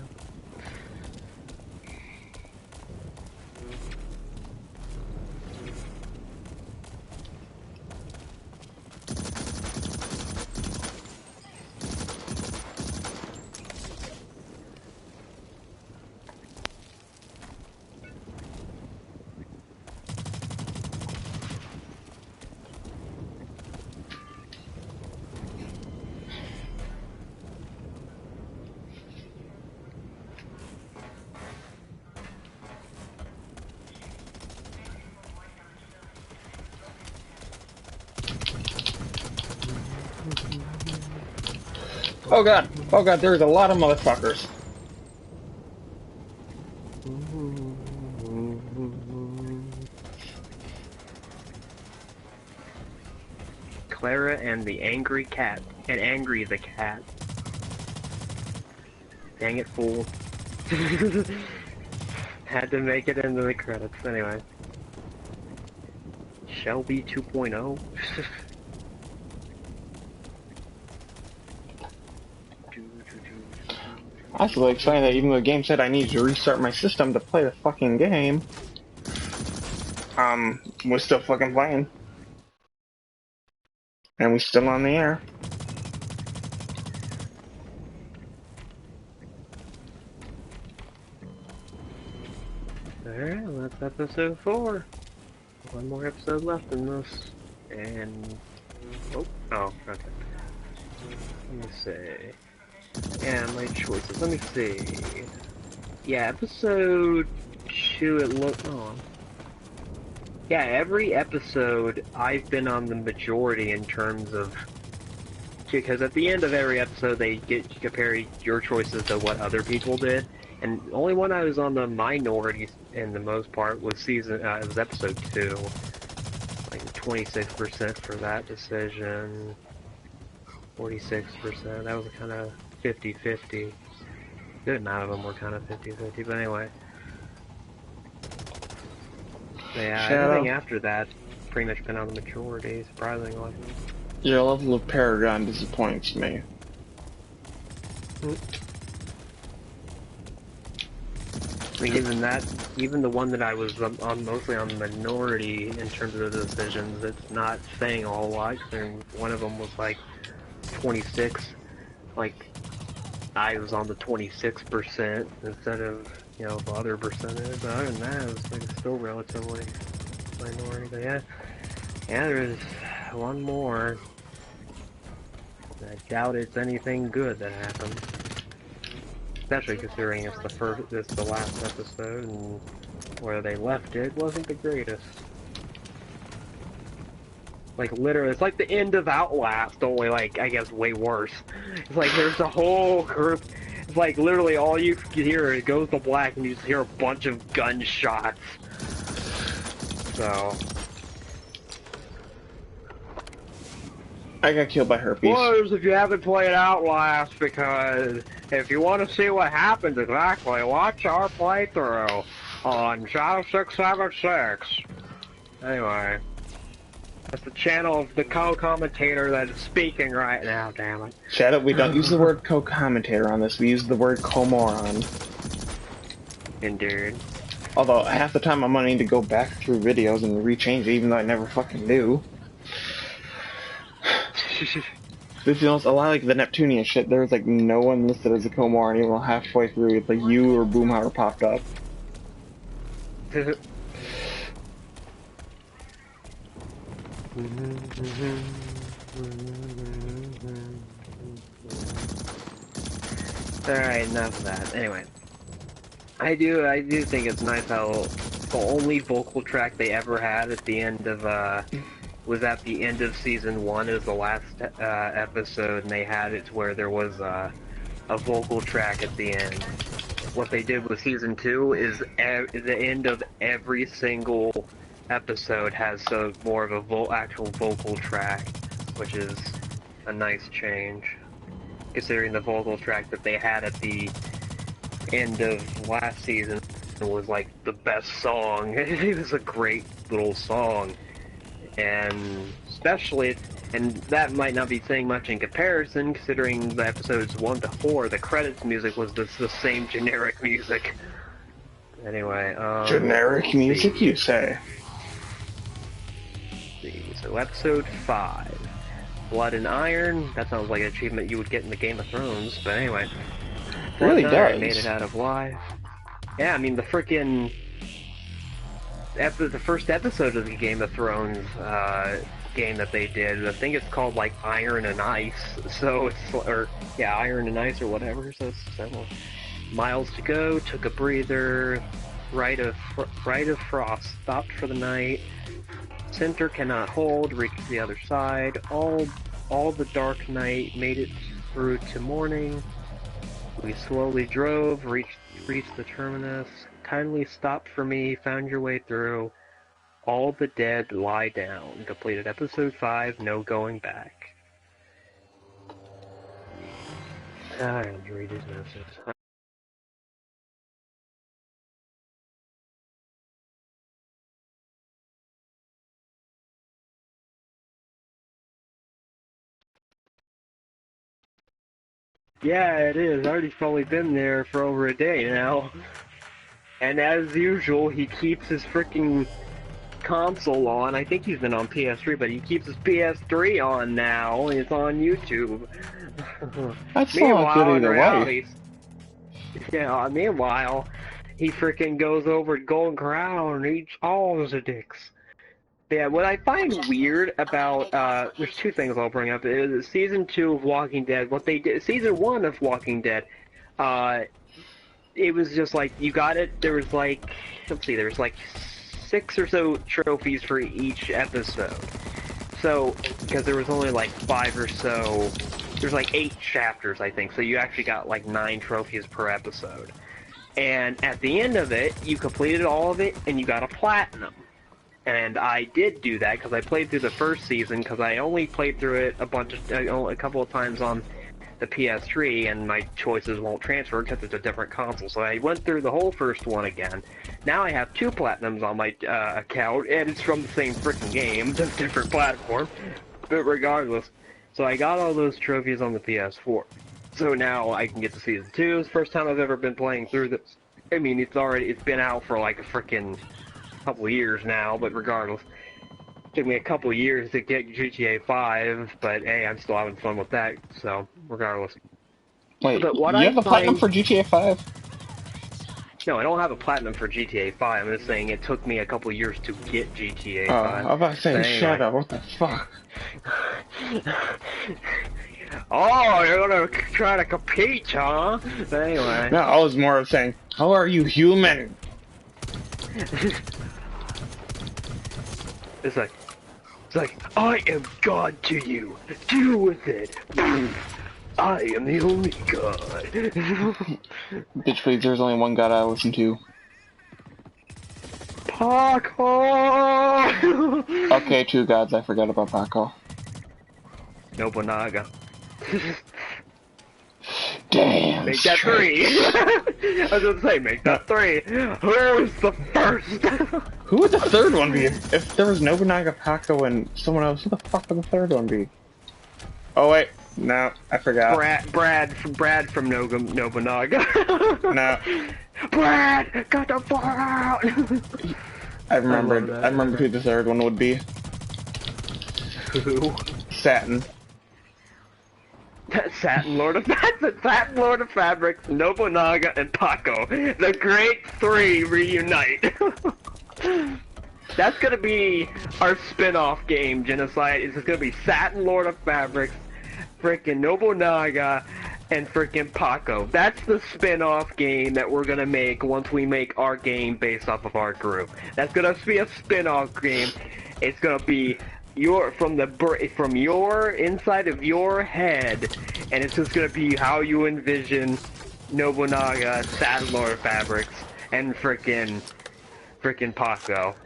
Oh god, there's a lot of motherfuckers. Clara and the Angry Cat. And Angry the Cat. Dang it, fool. Had to make it into the credits, anyway. Shelby 2.0? I was really excited that even though the game said I needed to restart my system to play the fucking game, we're still fucking playing. And we're still on the air. Alright, well, that's episode 4. One more episode left in this. And... Oh, okay. Let me see. Yeah, my choices. Let me see. Yeah, episode 2, it looked... Oh. Yeah, every episode, I've been on the majority in terms of... Because at the end of every episode, they get to compare your choices to what other people did. And the only one I was on the minority in the most part was it was episode 2. Like 26% for that decision. 46%. That was kind of 50-50. Good amount of them were kind of 50-50, but anyway. So yeah, Shadow. everything after that pretty much been on the majority, surprisingly. Your level of Paragon disappoints me. I mean, even the one that I was on mostly on the minority in terms of the decisions, it's not saying a whole lot. And one of them was like 26, like I was on the 26% instead of you know, the other percentage. But other than that, it's like still relatively minority. But yeah, there's one more. I doubt it's anything good that happened. Especially considering it's the last episode, and where they left it wasn't the greatest. Like, literally, it's like the end of Outlast, only, like, I guess, way worse. It's like, there's a whole group, it's like, literally, all you can hear, it goes to black, and you just hear a bunch of gunshots. So... I got killed by herpes. Spoilers if you haven't played Outlast, because if you want to see what happens exactly, watch our playthrough on Shadow 676. Anyway, that's the channel of the co-commentator that is speaking right now, damn it. Shadow, we don't use the word co-commentator on this, we use the word co-moron. Indeed. Although, half the time I'm gonna need to go back through videos and rechange it, even though I never fucking knew. This is a lot like the Neptunian shit. There was like no one listed as a co-moron even halfway through. It's like you or Boomhauer popped up. Alright, enough of that. Anyway. I do think it's nice how the only vocal track they ever had at the end of, was at the end of season 1 as the last episode, and they had it to where there was a vocal track at the end. What they did with season 2 is the end of every single episode has more of a actual vocal track, which is a nice change, considering the vocal track that they had at the end of last season was like the best song. It was a great little song. And especially, and that might not be saying much in comparison, considering the episodes 1 to 4, the credits music was the same generic music. Anyway, generic music, you say? Let's see. So episode 5, Blood and Iron. That sounds like an achievement you would get in the Game of Thrones. But anyway, Blood Really and Iron does. made it out of life. Yeah, I mean the frickin'. After the first episode of the Game of Thrones game that they did, I think it's called like Iron and Ice. So it's Iron and Ice or whatever. So it's similar. Miles to go. Took a breather. Rite of Frost. Stopped for the night. Center cannot hold. Reached the other side. All the dark night. Made it through to morning. We slowly drove. Reached the terminus. Kindly stopped for me, found your way through. All the dead lie down. Completed episode 5, no going back. I have to read his message. Yeah, it is. Artie's probably been there for over a day now. And as usual, he keeps his freaking console on. I think he's been on PS3, but he keeps his PS3 on now. It's on YouTube. That's not good either way. Yeah, meanwhile, he freaking goes over to Golden Crown and eats all of the dicks. Yeah, what I find weird about, there's two things I'll bring up. Is season 2 of Walking Dead, what they did, season 1 of Walking Dead, it was just like, you got it, there was like, let's see, there's like 6 or so trophies for each episode. So, because there was only like 5 or so, there's like 8 chapters, I think, so you actually got like 9 trophies per episode. And at the end of it, you completed all of it, and you got a platinum. And I did do that because I played through the first season, because I only played through it a couple of times on the PS3, and my choices won't transfer because it's a different console. So I went through the whole first one again. Now I have 2 platinums on my account, and it's from the same freaking game, just different platform. But regardless, so I got all those trophies on the PS4. So now I can get to season 2. It's the first time I've ever been playing through this. I mean, it's been out for like a freaking couple years now, but regardless, it took me a couple years to get GTA 5, but hey, I'm still having fun with that, so regardless. Wait, but what you have a platinum for GTA 5? No, I don't have a platinum for GTA 5. I'm just saying it took me a couple years to get GTA Oh, 5. I was about to say, But anyway. shut up, what the fuck? Oh, you're gonna try to compete, huh? But anyway. No, I was more of saying, how are you human? It's like, I am God to you. Deal with it. I am the only God. Bitch, please, there's only one god I listen to. Paco! Okay, two gods, I forgot about Paco. Nobunaga. Damn. Make that straight. 3. I was gonna say, make that 3. Who's the first? Who would the third one be? If there was Nobunaga, Paco, and someone else, who the fuck would the third one be? Oh wait, no, I forgot. Brad from Nobunaga. No. Brad, got the far out. I remembered who the third one would be. Who? Satin. Satin Lord of Fabrics, Nobunaga, and Paco. The great 3 reunite. That's gonna be our spin-off game, Genocide. It's gonna be Satin Lord of Fabrics, frickin' Nobunaga, and frickin' Paco. That's the spin-off game that we're gonna make once we make our game based off of our group. That's gonna be a spin-off game. It's gonna be from your inside of your head, and it's just gonna be how you envision Nobunaga, Satin Lord of Fabrics, and frickin' Paco.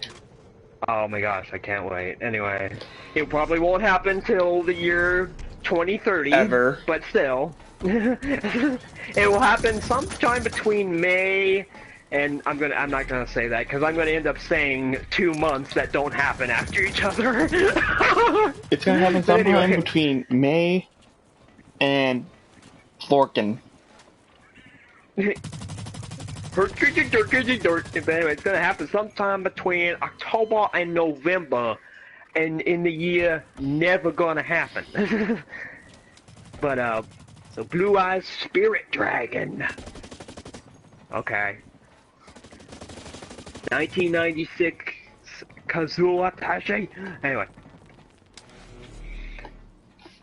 Oh my gosh, I can't wait. Anyway, it probably won't happen till the year 2030. Ever. But still. It will happen sometime between May and I'm not gonna say that because I'm gonna end up saying 2 months that don't happen after each other. It's gonna happen sometime between May and Florkin. But anyway, it's gonna happen sometime between October and November, and in the year never gonna happen. But so Blue Eyes Spirit Dragon. Okay. 1996 Kazuo Attache. Anyway.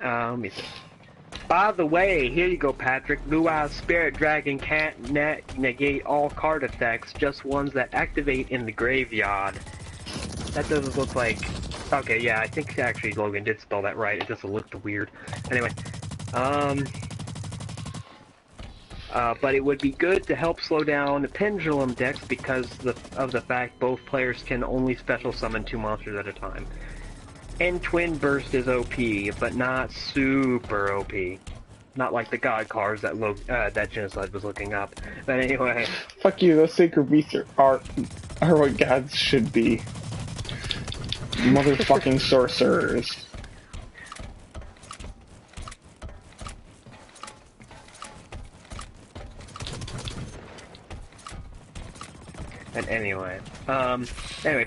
Let me see. By the way, here you go, Patrick. Blue Eyes Spirit Dragon can't negate all card effects, just ones that activate in the graveyard. That doesn't look like... Okay, yeah, I think actually Logan did spell that right. It just looked weird. Anyway, but it would be good to help slow down the pendulum decks because of the fact both players can only special summon 2 monsters at a time. And Twin Burst is OP, but not super OP. Not like the God cards that that Genocide was looking up. But anyway. Fuck you, those Sacred Beasts are what gods should be. Motherfucking sorcerers. And anyway,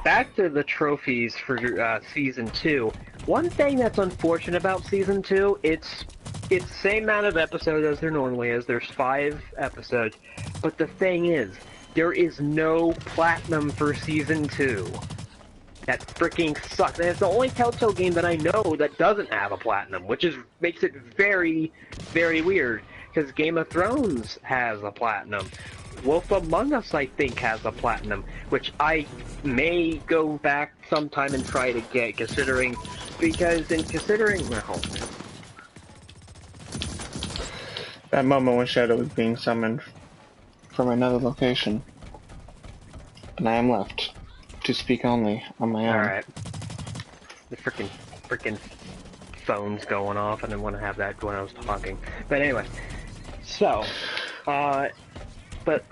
back to the trophies for Season 2. One thing that's unfortunate about Season 2, it's the same amount of episodes as there normally is. There's 5 episodes. But the thing is, there is no platinum for Season 2. That freaking sucks. And it's the only Telltale game that I know that doesn't have a platinum, which makes it very, very weird. Because Game of Thrones has a platinum. Wolf Among Us, I think, has a platinum, which I may go back sometime and try to get, considering, well, That moment when Shadow was being summoned from another location. And I am left to speak only on my own. alright. The frickin' phone's going off, and I want to have that when I was talking. But anyway, so, but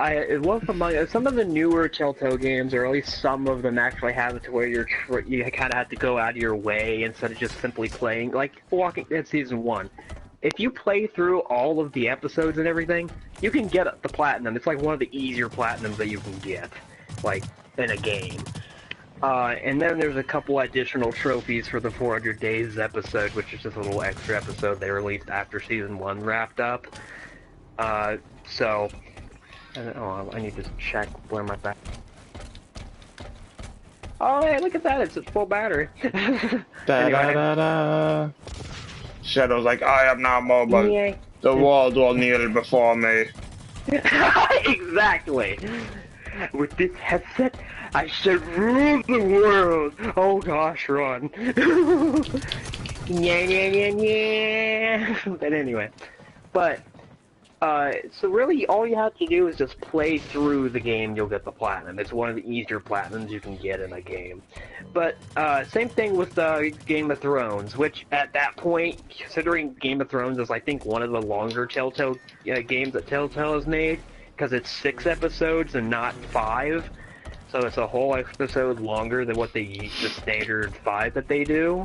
Wolf Among Us, some of the newer Telltale games, or at least some of them actually have it to where you kind of have to go out of your way instead of just simply playing, like Walking Dead Season 1. If you play through all of the episodes and everything, you can get the platinum. It's like one of the easier platinums that you can get, like, in a game. And then there's a couple additional trophies for the 400 Days episode, which is just a little extra episode they released after Season 1 wrapped up. So, Oh, I need to check where my back. Oh, hey, look at that! It's at full battery. Da da Anyway. da da. Shadow's like, I am now mobile. Yay. The world will kneel before me. Exactly. With this headset, I should rule the world. Oh gosh, run. Yeah, yeah, yeah, yeah. But anyway, so really all you have to do is just play through the game, you'll get the platinum. It's one of the easier platinums you can get in a game. But, same thing with Game of Thrones, which at that point, considering Game of Thrones is I think one of the longer Telltale games that Telltale has made, because it's 6 episodes and not 5, so it's a whole episode longer than what the standard 5 that they do.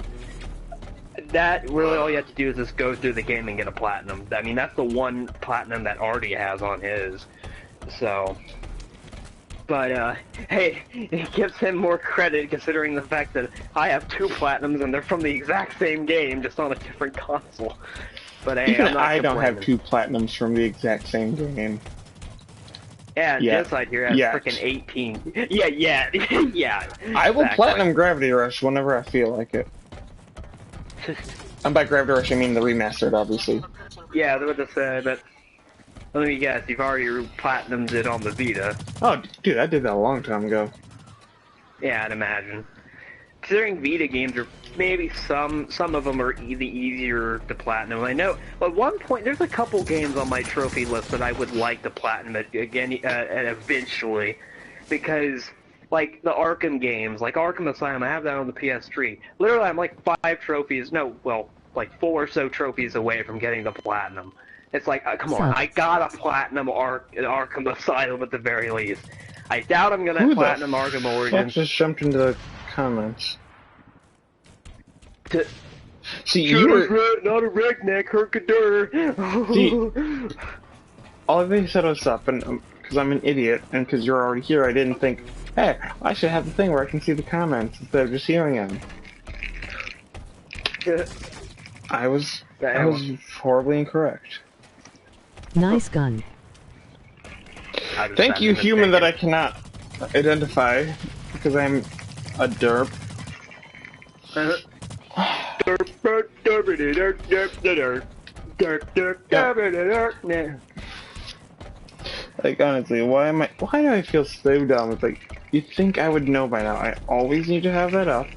That really all you have to do is just go through the game and get a platinum. I mean, that's the one platinum that Artie has on his. So, but hey, it gives him more credit considering the fact that I have 2 platinums and they're from the exact same game, just on a different console. But hey, Even I'm not I don't have complaining. 2 platinums from the exact same game. Yeah, Yeah. Genocide here has Yeah. freaking 18. Yeah, yeah, yeah. I will exactly. platinum Gravity Rush whenever I feel like it. And by Gravity Rush, I mean the remastered, obviously. Yeah, that's what I said, but let me guess, you've already platinumed it on the Vita. Oh, dude, I did that a long time ago. Yeah, I'd imagine. Considering Vita games are maybe some of them are the easier to platinum. I know at one point there's a couple games on my trophy list that I would like to platinum again eventually, because like the Arkham games, like Arkham Asylum, I have that on the PS3. Literally, I'm like 5 trophies. No, well, like 4 or so trophies away from getting the platinum. It's like, come on, I got a platinum Arkham Asylum at the very least. I doubt I'm gonna platinum Arkham Origins. Just jumped into the comments. See, you you were not a redneck, herkadur. See, all of you said was up, and because I'm an idiot, and because you're already here, I didn't think, hey, I should have the thing where I can see the comments instead of just hearing them. I was horribly incorrect. Nice gun. Thank you, human that I cannot identify, because I'm a derp. Like, honestly, why do I feel so dumb? It's like, you'd think I would know by now. I always need to have that up.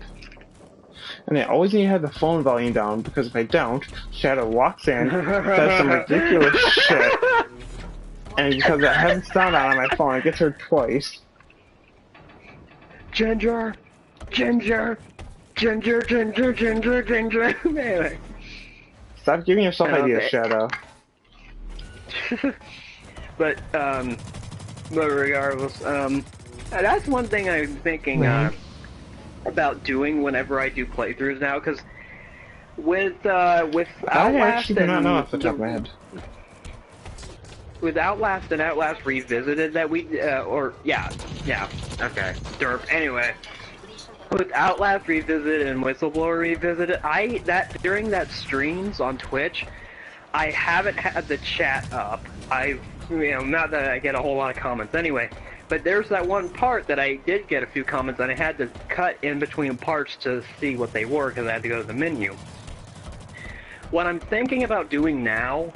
And I always need to have the phone volume down, because if I don't, Shadow walks in, says some ridiculous shit, and because I have sound on my phone, I gets her twice. Ginger. Anyway. Stop giving yourself ideas, Okay. Shadow. But regardless, that's one thing I'm thinking about doing whenever I do playthroughs now, because with I Outlast actually do not know off the top of my head. With Outlast and Outlast Revisited that we, okay, derp. Anyway, with Outlast Revisited and Whistleblower Revisited, during that streams on Twitch, I haven't had the chat up. Not that I get a whole lot of comments anyway, but there's that one part that I did get a few comments and I had to cut in between parts to see what they were because I had to go to the menu. What I'm thinking about doing now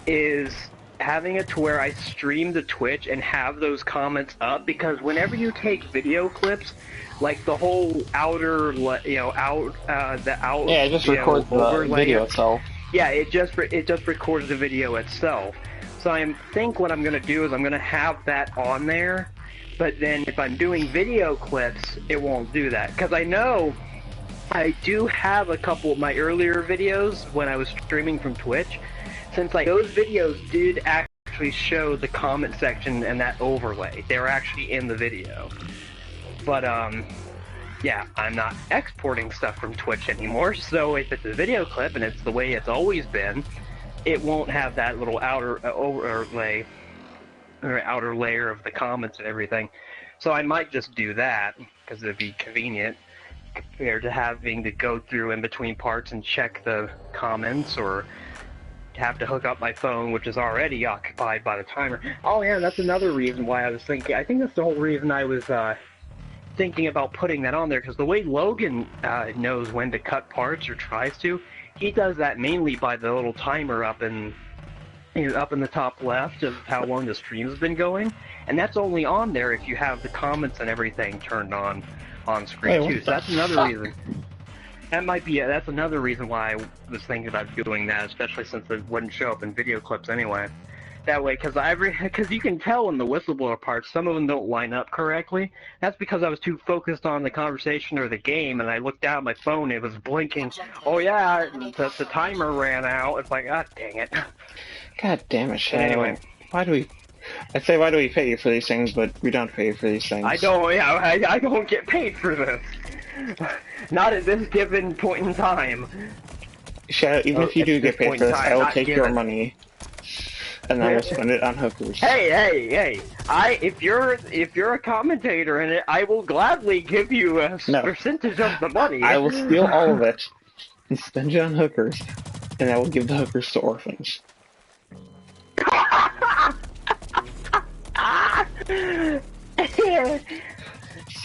is having it to where I stream to Twitch and have those comments up, because whenever you take video clips, like the whole outer, Yeah, it just records the overlay video itself. Yeah, it just records the video itself. So I think what I'm gonna do is I'm gonna have that on there, but then if I'm doing video clips, it won't do that, because I know I do have a couple of my earlier videos when I was streaming from Twitch. Since like those videos did actually show the comment section and that overlay, they were actually in the video. But yeah, I'm not exporting stuff from Twitch anymore, so if it's a video clip and it's the way it's always been, it won't have that little outer overlay or outer layer of the comments and everything. So I might just do that because it'd be convenient compared to having to go through in between parts and check the comments or have to hook up my phone, which is already occupied by the timer. Oh yeah, that's another reason why I was thinking. I think that's the whole reason I was thinking about putting that on there, because the way Logan knows when to cut parts or tries to, he does that mainly by the little timer up in the top left of how long the stream's been going, and that's only on there if you have the comments and everything turned on screen too. So that's another reason. That's another reason why I was thinking about doing that, especially since it wouldn't show up in video clips anyway. That way, because you can tell in the whistleblower parts, some of them don't line up correctly. That's because I was too focused on the conversation or the game, and I looked down at my phone, it was blinking. Oh yeah, the timer ran out. It's like, ah, dang it. God damn it, Shadow. Anyway. Why do we pay you for these things, but we don't pay you for these things? I don't get paid for this. Not at this given point in time. Shadow, even if you do get paid for this, I will take your money, and I will spend it on hookers. Hey! If you're a commentator in it, I will gladly give you a percentage of the money. I will steal all of it and spend it on hookers, and I will give the hookers to orphans.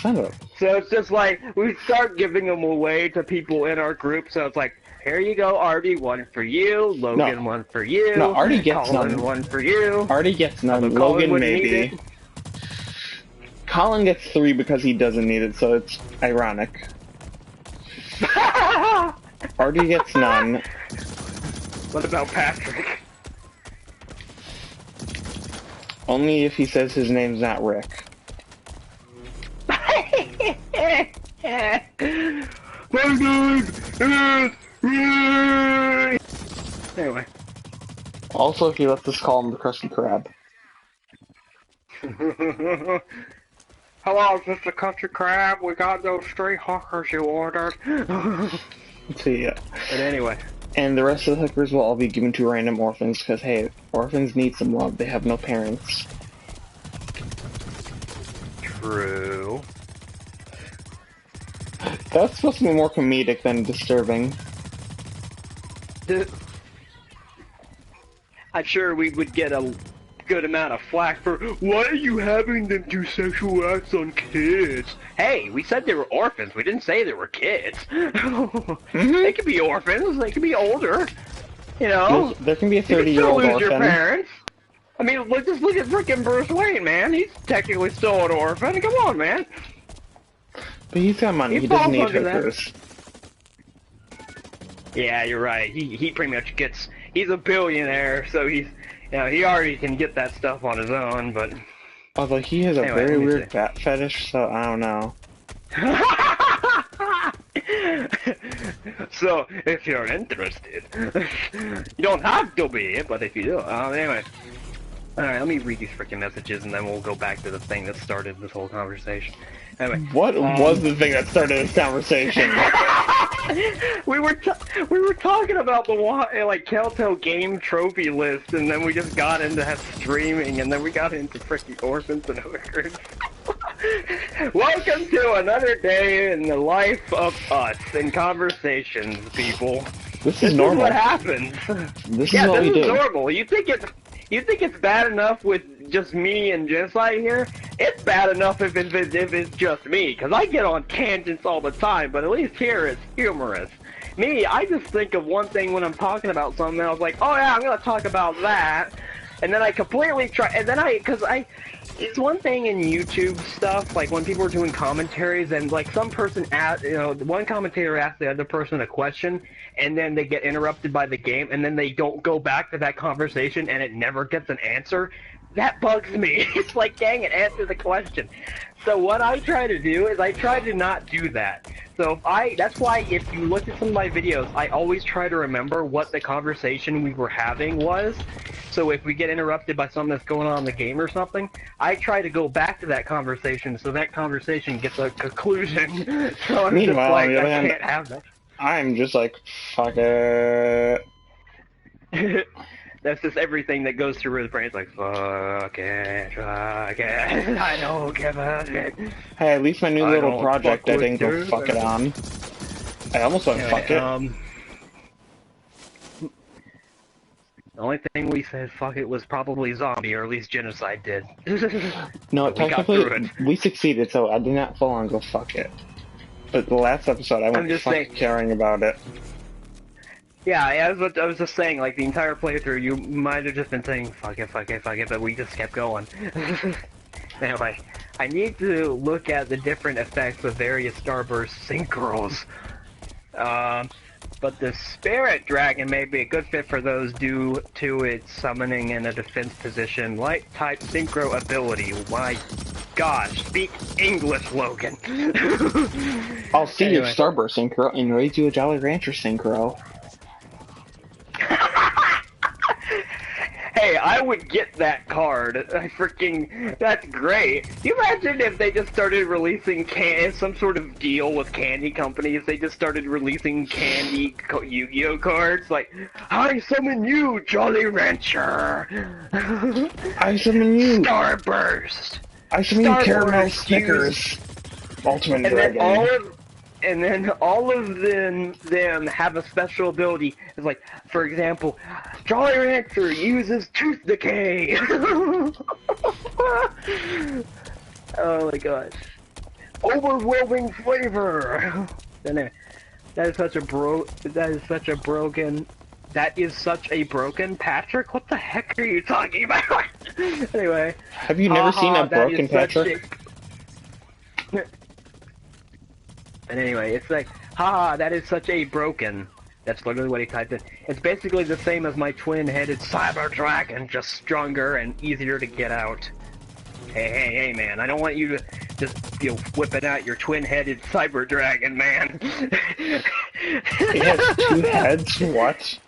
Son of a... So it's just like, we start giving them away to people in our group, so it's like, here you go, Artie, one for you, Logan, one for you, no, Artie gets Colin, none. one for you. Artie gets none, Logan maybe. Colin gets 3 because he doesn't need it, so it's ironic. Artie gets none. What about Patrick? Only if he says his name's not Rick. Anyway. Also, if he lets us call him the Krusty Krab. Hello, is this the Country Crab? We got those 3 hookers you ordered. So yeah. But anyway. And the rest of the hookers will all be given to random orphans, because hey, orphans need some love, they have no parents. True. That's supposed to be more comedic than disturbing. I'm sure we would get a good amount of flack for, why are you having them do sexual acts on kids? Hey, we said they were orphans, we didn't say they were kids. They could be orphans, they could be older. You know? There can be a 30-year-old orphan. Your parents. I mean, just look at frickin' Bruce Wayne, man. He's technically still an orphan. Come on, man. But he's got money, he doesn't need hookers. Yeah, you're right. He pretty much gets, he's a billionaire, so he's, you know, he already can get that stuff on his own, but... Although he has a very weird bat fetish, so I don't know. So, if you're interested, you don't have to be, but if you do, anyway. Alright, let me read these freaking messages and then we'll go back to the thing that started this whole conversation. Anyway. What was the thing that started this conversation? we were talking about the like Telltale game trophy list, and then we just got into streaming, and then we got into freaking orphans and hookers. Welcome to another day in the life of us in conversations, people. This is normal. What happens? This is what we do. This is normal. You think it's bad enough with just me and Genocide here? It's bad enough if it's just me, because I get on tangents all the time, but at least here it's humorous. Me, I just think of one thing when I'm talking about something, and I was like, oh yeah, I'm going to talk about that, and then I completely try, and then it's one thing in YouTube stuff, like when people are doing commentaries, and like some person one commentator asks the other person a question, and then they get interrupted by the game, and then they don't go back to that conversation, and it never gets an answer. That bugs me. It's like, dang it, answer the question. So what I try to do is I try to not do that. So that's why if you look at some of my videos, I always try to remember what the conversation we were having was. So if we get interrupted by something that's going on in the game or something, I try to go back to that conversation so that conversation gets a conclusion. So I'm just like, I can't have that. I'm just like, fuck it. That's just everything that goes through his brain. It's like, fuck it, I don't give a shit. Hey, at least my new little project I didn't go fuck it on. I almost went fuck it. The only thing we said fuck it was probably zombie, or at least genocide did. No, We got through technically, it. we succeeded, so I did not full on go fuck it. But the last episode, I I'm went just fuck saying- caring about it. Yeah, I was just saying, like, the entire playthrough, you might have just been saying, fuck it, but we just kept going. Anyway, I need to look at the different effects of various Starburst synchros. But the Spirit Dragon may be a good fit for those due to its summoning in a defense position. Light-type synchro ability. My gosh, speak English, Logan. I'll see your Anyway. Starburst synchro and raise you a Jolly Rancher synchro. Hey, I would get that card. That's great. Can you imagine if they just started releasing some sort of deal with candy companies? They just started releasing candy Yu-Gi-Oh cards, like, I summon you, Jolly Rancher. I summon you! Starburst. I summon you, Starburst, Caramel use- Snickers! Ultimate And then Dragon. all of them have a special ability. It's like, for example, Jolly Rancher uses tooth decay. Oh my gosh. Overwhelming flavor. Anyway, that is such a broken Patrick. What the heck are you talking about? Anyway. Have you never seen a that broken is such Patrick? And anyway, it's like, haha, that is such a broken. That's literally what he typed in. It's basically the same as my twin-headed Cyber Dragon, just stronger and easier to get out. Hey, man, I don't want you to just, whipping out your twin-headed Cyber Dragon, man. He has two heads? What?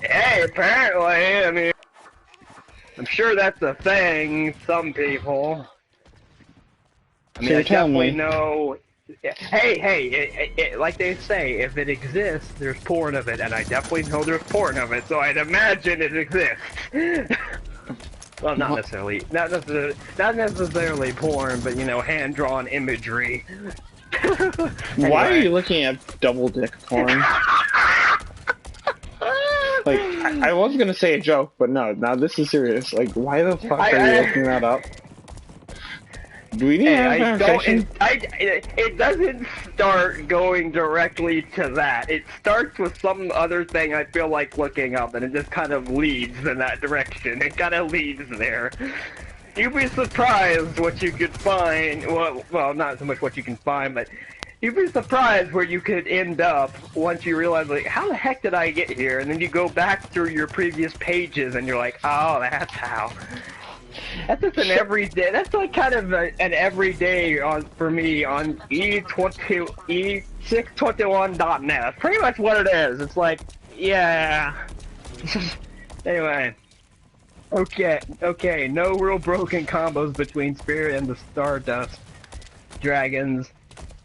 Hey, apparently, I mean, I'm sure that's a thing, some people. I mean, So I you're telling definitely me- know. Hey, like they say, if it exists, there's porn of it, and I definitely know there's porn of it, so I'd imagine it exists. Well, not necessarily porn, but hand-drawn imagery. Why are Anyway. you looking at double dick porn? Like, I was gonna say a joke, but no, now this is serious. Like, why the fuck are you looking that up? Do we need to have a conversation? It doesn't start going directly to that. It starts with some other thing I feel like looking up, and it just kind of leads in that direction. It kind of leads there. You'd be surprised what you could find. Well, not so much what you can find, but you'd be surprised where you could end up once you realize, like, how the heck did I get here? And then you go back through your previous pages, and you're like, oh, that's how. That's just an everyday. That's like kind of an everyday for me on e621.net. That's pretty much what it is. It's like, yeah. Anyway. Okay. No real broken combos between Spirit and the Stardust Dragons.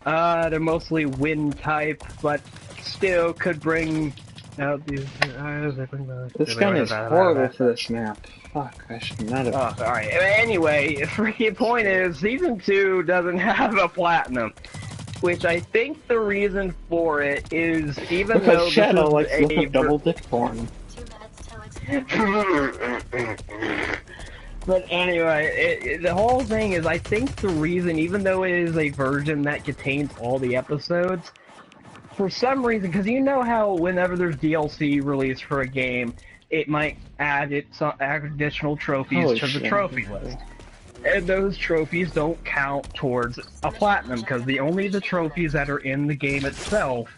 They're mostly wind type, but still could bring out these. This gun is horrible for this map. Fuck, I should not have. Oh, alright. Anyway, freaking point is, Season 2 doesn't have a platinum. Which I think the reason for it is, even though Because Shadow this likes is to look at double dick porn. 2 minutes till expiration. But anyway, the whole thing is, I think the reason, even though it is a version that contains all the episodes, for some reason, because you know how whenever there's DLC released for a game, it might add additional trophies Holy to the shit. trophy list. And those trophies don't count towards a platinum, because the trophies that are in the game itself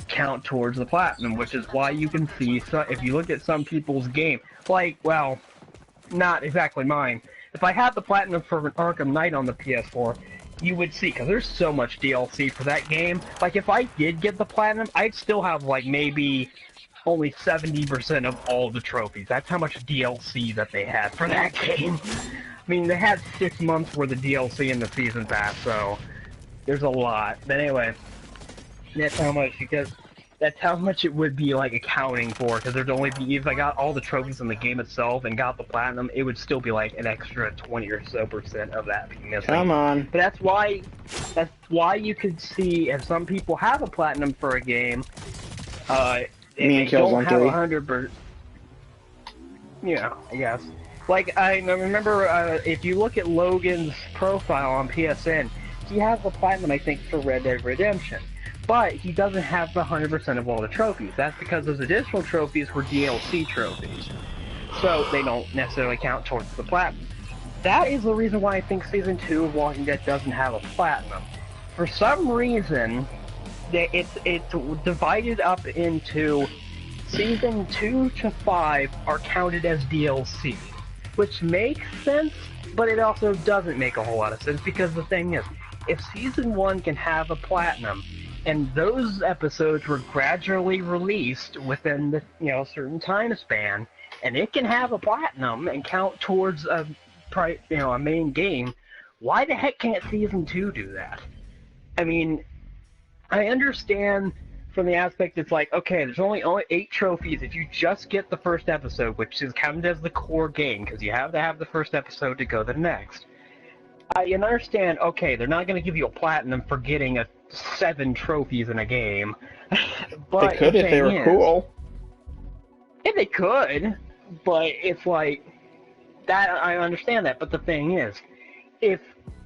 count towards the platinum, which is why you can see, if you look at some people's game, like, well, not exactly mine. If I had the platinum for Arkham Knight on the PS4, you would see, because there's so much DLC for that game. Like, if I did get the platinum, I'd still have, like, maybe only 70% of all the trophies. That's how much DLC that they had for that game. I mean, they had 6 months worth of DLC in the season pass, so there's a lot. But anyway, that's how much it would be like accounting for, because there'd only be, if I got all the trophies in the game itself and got the platinum, it would still be like an extra 20 or so % of that being missing. Come on. But that's why you could see if some people have a platinum for a game, Me and and they Kills don't on have 3. 100%. Yeah, I guess. Like, I remember, if you look at Logan's profile on PSN, he has the platinum, I think, for Red Dead Redemption. But he doesn't have the 100% of all the trophies. That's because those additional trophies were DLC trophies. So they don't necessarily count towards the platinum. That is the reason why I think Season 2 of Walking Dead doesn't have a platinum. For some reason, it's divided up into Season 2 to 5 are counted as DLC, which makes sense, but it also doesn't make a whole lot of sense, because the thing is, if Season 1 can have a platinum, and those episodes were gradually released within the certain time span, and it can have a platinum and count towards a main game, why the heck can't Season 2 do that? I mean, I understand from the aspect it's like, okay, there's only 8 trophies if you just get the first episode, which is counted as the core game, because you have to have the first episode to go to the next. I understand, okay, they're not going to give you a platinum for getting 7 trophies in a game. But they could if they were cool. If they could, but it's like, that, I understand that, but the thing is,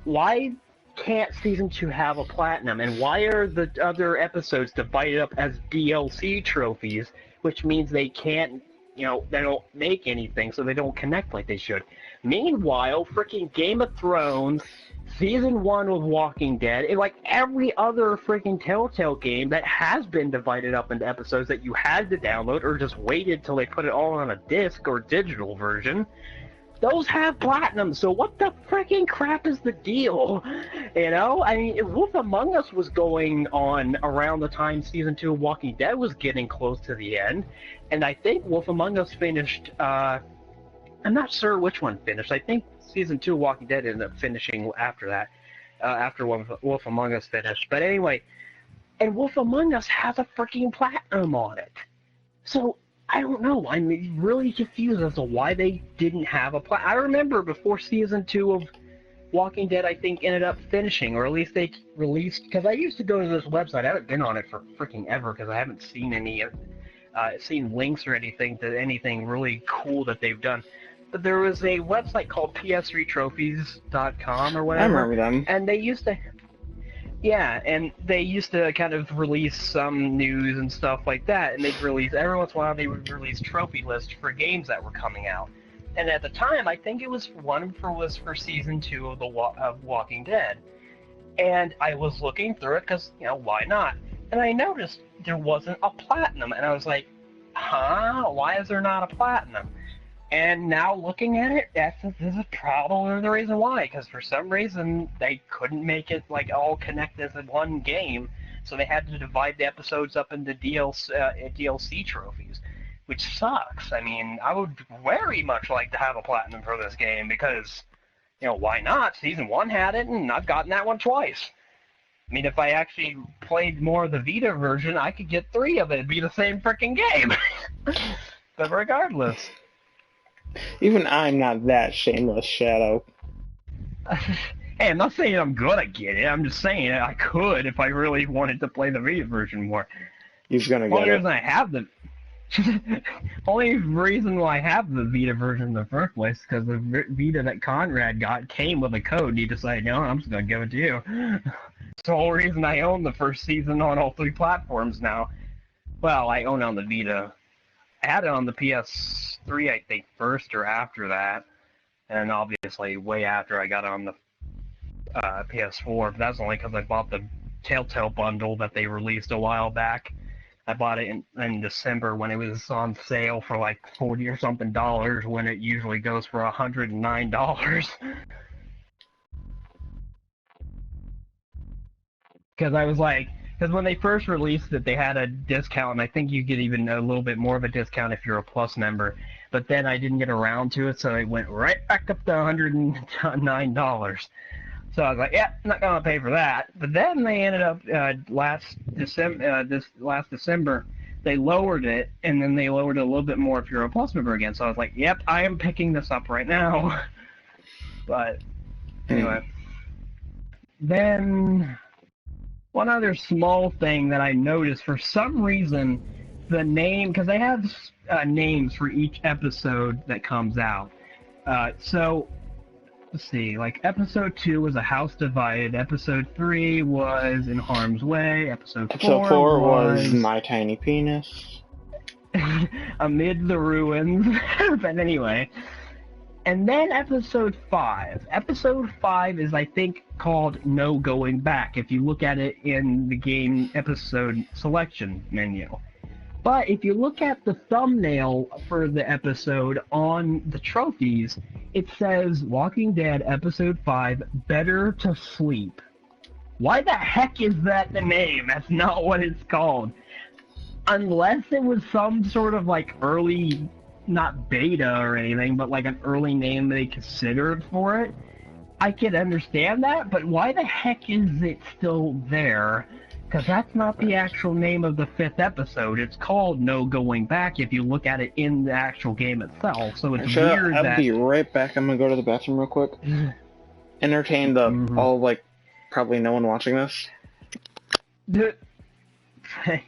why can't Season 2 have a platinum, and why are the other episodes divided up as DLC trophies, which means they can't, they don't make anything, so they don't connect like they should. Meanwhile, freaking Game of Thrones, Season 1 of Walking Dead, and like every other freaking Telltale game that has been divided up into episodes that you had to download, or just waited till they put it all on a disc or digital version, those have platinum, so what the freaking crap is the deal? I mean, Wolf Among Us was going on around the time Season 2 of Walking Dead was getting close to the end, and I think Wolf Among Us finished, I'm not sure which one finished. I think Season 2 of Walking Dead ended up finishing after that, after Wolf Among Us finished. But anyway, and Wolf Among Us has a freaking platinum on it. So, I don't know. I'm really confused as to why they didn't have a platinum. I remember before Season 2 of Walking Dead, I think, ended up finishing, or at least they released, because I used to go to this website. I haven't been on it for freaking ever, because I haven't seen any, seen links or anything to anything really cool that they've done. But there was a website called ps3trophies.com or whatever. I remember them. And they used to... Yeah, and they used to kind of release some news and stuff like that, and every once in a while they would release trophy lists for games that were coming out. And at the time, I think it was was for Season 2 of Walking Dead. And I was looking through it, because, why not? And I noticed there wasn't a platinum, and I was like, huh? Why is there not a platinum? And now looking at it, this is probably the reason why, because for some reason they couldn't make it like all connect as one game, so they had to divide the episodes up into DLC trophies, which sucks. I mean, I would very much like to have a platinum for this game, because, why not? Season 1 had it, and I've gotten that one twice. I mean, if I actually played more of the Vita version, I could get 3 of it. It'd be the same freaking game. But regardless... Even I'm not that shameless, Shadow. Hey, I'm not saying I'm gonna get it. I'm just saying I could if I really wanted to play the Vita version more. He's gonna get it. Only reason why I have the Vita version in the first place is because the Vita that Conrad got came with a code, and he decided, no, I'm just gonna give it to you. It's the whole reason I own the first season on all 3 platforms now. Well, I own it on the Vita. I had it on the PS3, I think, first or after that, and obviously way after I got it on the PS4, but that's only because I bought the Telltale bundle that they released a while back. I bought it in December when it was on sale for like $40 or something when it usually goes for $109. Because I was like... Because when they first released it, they had a discount, and I think you get even a little bit more of a discount if you're a Plus member. But then I didn't get around to it, so it went right back up to $109. So I was like, yeah, I'm not going to pay for that. But then they ended up, last December, they lowered it, and then they lowered it a little bit more if you're a Plus member again. So I was like, yep, I am picking this up right now. But, anyway. Then... One other small thing that I noticed, for some reason, the name, because they have names for each episode that comes out. So let's see, like episode 2 was A House Divided, episode 3 was In Harm's Way, episode 4 was My Tiny Penis. Amid the Ruins. But anyway. And then episode 5. Episode 5 is, I think, called No Going Back, if you look at it in the game episode selection menu. But if you look at the thumbnail for the episode on the trophies, it says Walking Dead Episode 5, Better to Sleep. Why the heck is that the name? That's not what it's called. Unless it was some sort of like early, not beta or anything, but like an early name they considered for it, I could understand that, but why the heck is it still there? Because that's not the actual name of the 5th episode. It's called No Going Back if you look at it in the actual game itself. So it's weird that... I'll be right back. I'm gonna go to the bathroom real quick. Entertain the all, like, probably no one watching this.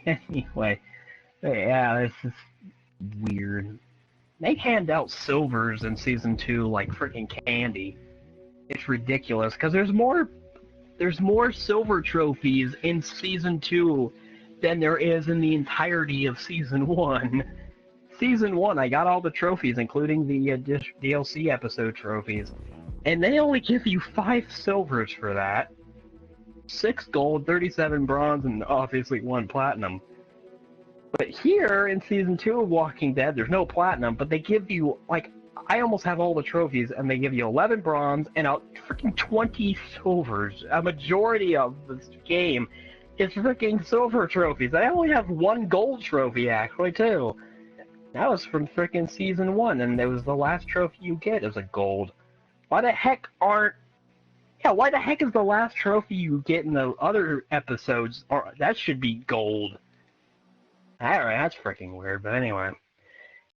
Anyway. Yeah, this is weird. They hand out silvers in Season 2 like freaking candy. It's ridiculous, because there's more silver trophies in Season 2 than there is in the entirety of Season 1. Season 1, I got all the trophies, including the DLC episode trophies. And they only give you 5 silvers for that. 6 gold, 37 bronze, and obviously 1 platinum. But here, in Season 2 of Walking Dead, there's no platinum, but they give you, like, I almost have all the trophies, and they give you 11 bronze and freaking 20 silvers. A majority of this game is freaking silver trophies. I only have 1 gold trophy, actually, too. That was from freaking Season 1, and it was the last trophy you get is a gold. Why the heck aren't... Yeah, why the heck is the last trophy you get in the other episodes... that should be gold. Alright, that's freaking weird, but anyway.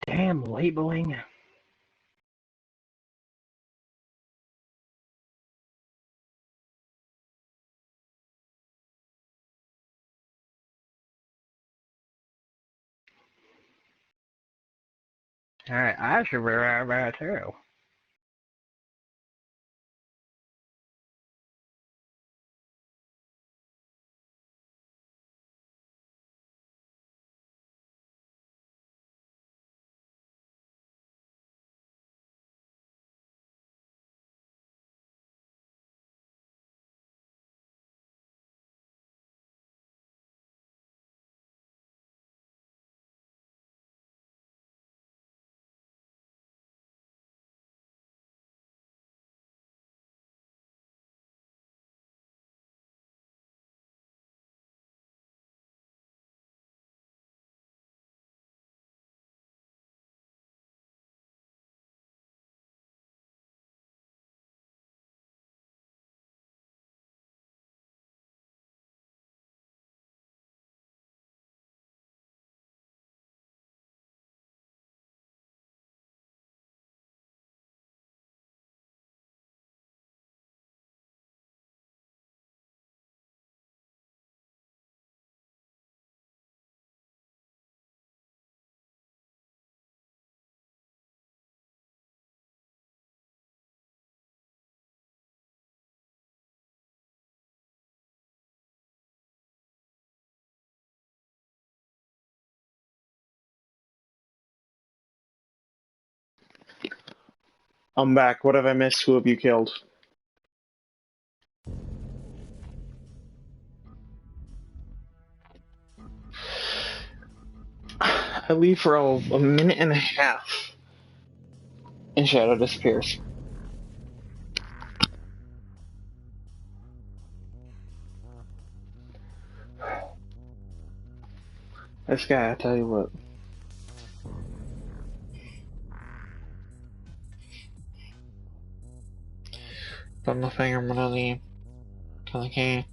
Damn labeling. Alright, I should be right back too. I'm back. What have I missed? Who have you killed? I leave for a minute and a half, and Shadow disappears. This guy, I tell you what. Put my finger in my name. Till I can.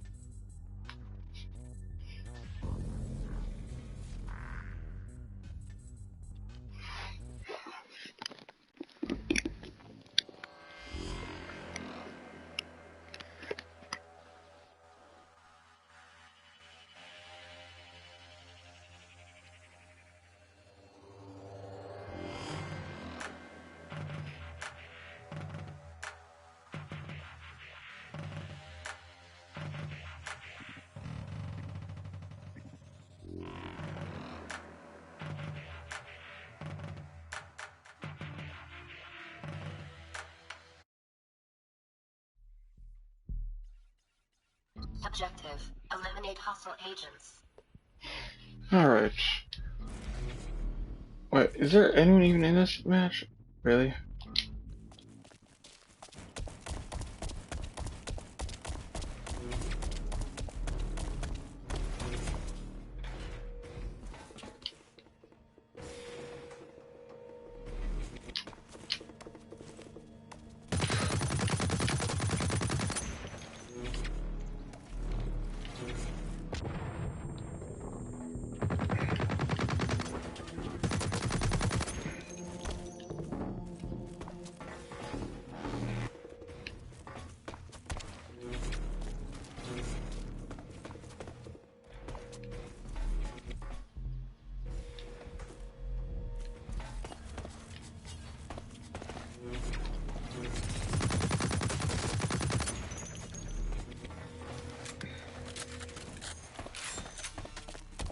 Objective: eliminate hostile agents. Alright. Wait, is there anyone even in this match? Really?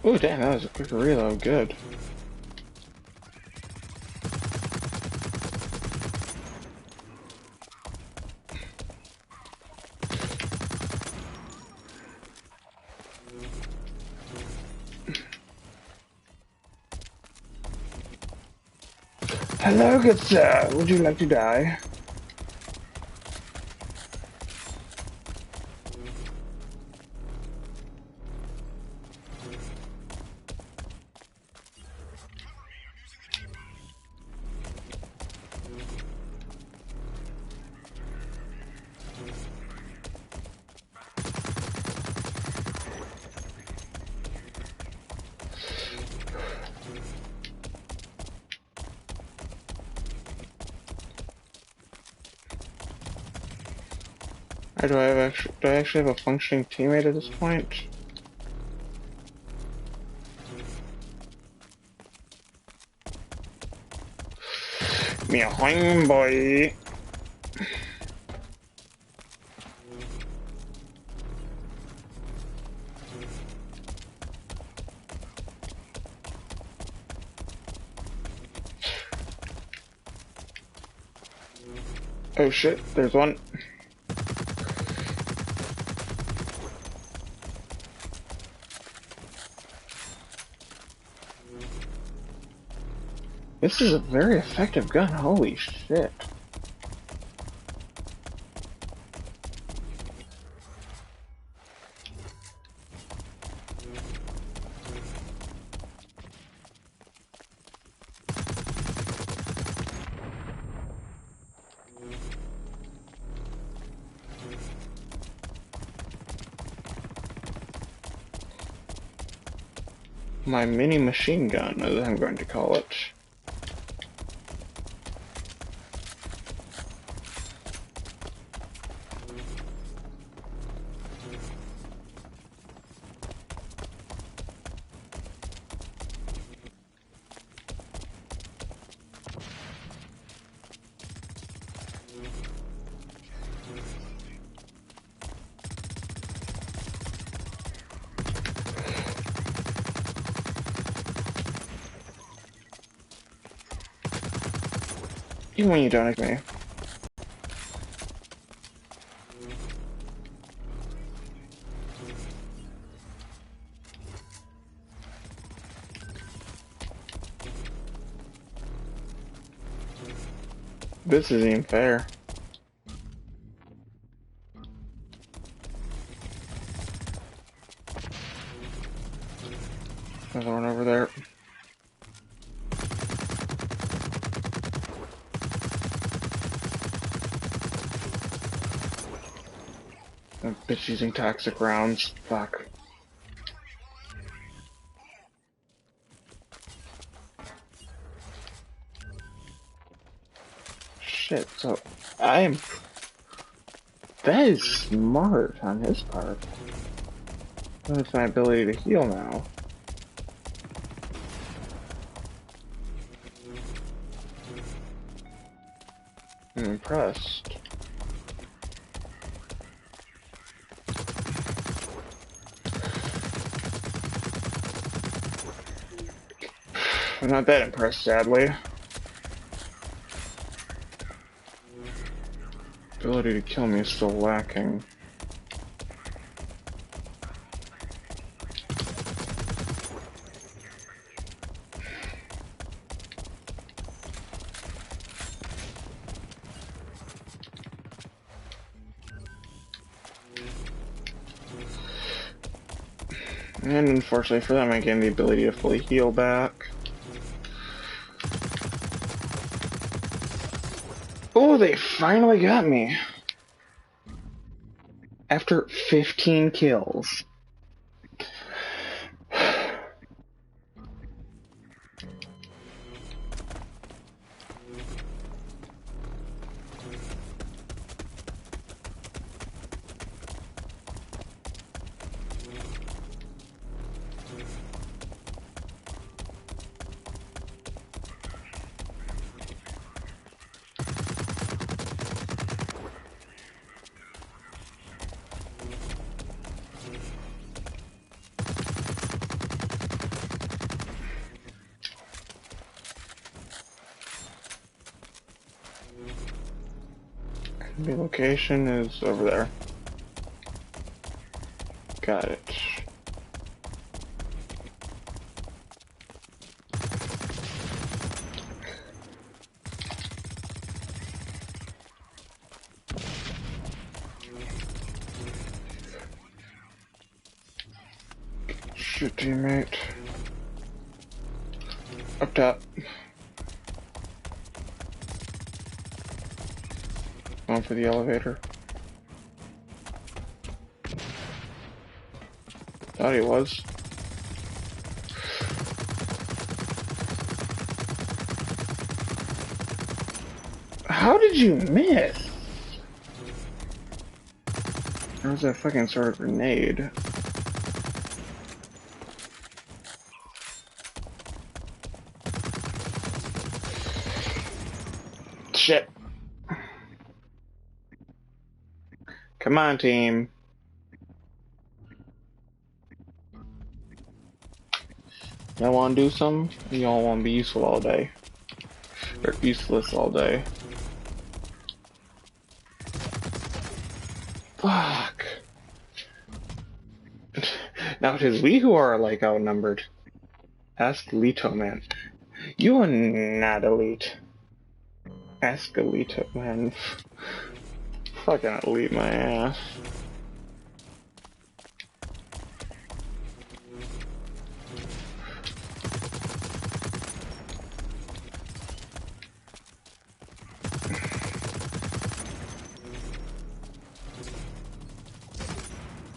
Oh damn, that was a quick reload, good. Hello, good sir. Would you like to die? Do I actually have a functioning teammate at this point? Me a hoing boy. Oh shit, there's one. This is a very effective gun, holy shit. My mini machine gun, as I'm going to call it. Even when you don't agree. This isn't even fair. Another one over there. That bitch using toxic rounds. Fuck. Shit, so I am. That is smart on his part. That's my ability to heal now. I'm impressed. I'm not that impressed, sadly. Ability to kill me is still lacking. And unfortunately for them, I gained the ability to fully heal back. Oh, they finally got me! After 15 kills. The location is over there. Got it. Shit, teammate. Up top. Going for the elevator. Thought he was. How did you miss? There was that fucking sort of grenade. Shit. Come on, team. Y'all wanna do something? Y'all wanna be useful all day. Or useless all day. Fuck. Now it is we who are, like, outnumbered. Ask Leto, man. You are not elite. Ask Leto, man. Fucking elite my ass.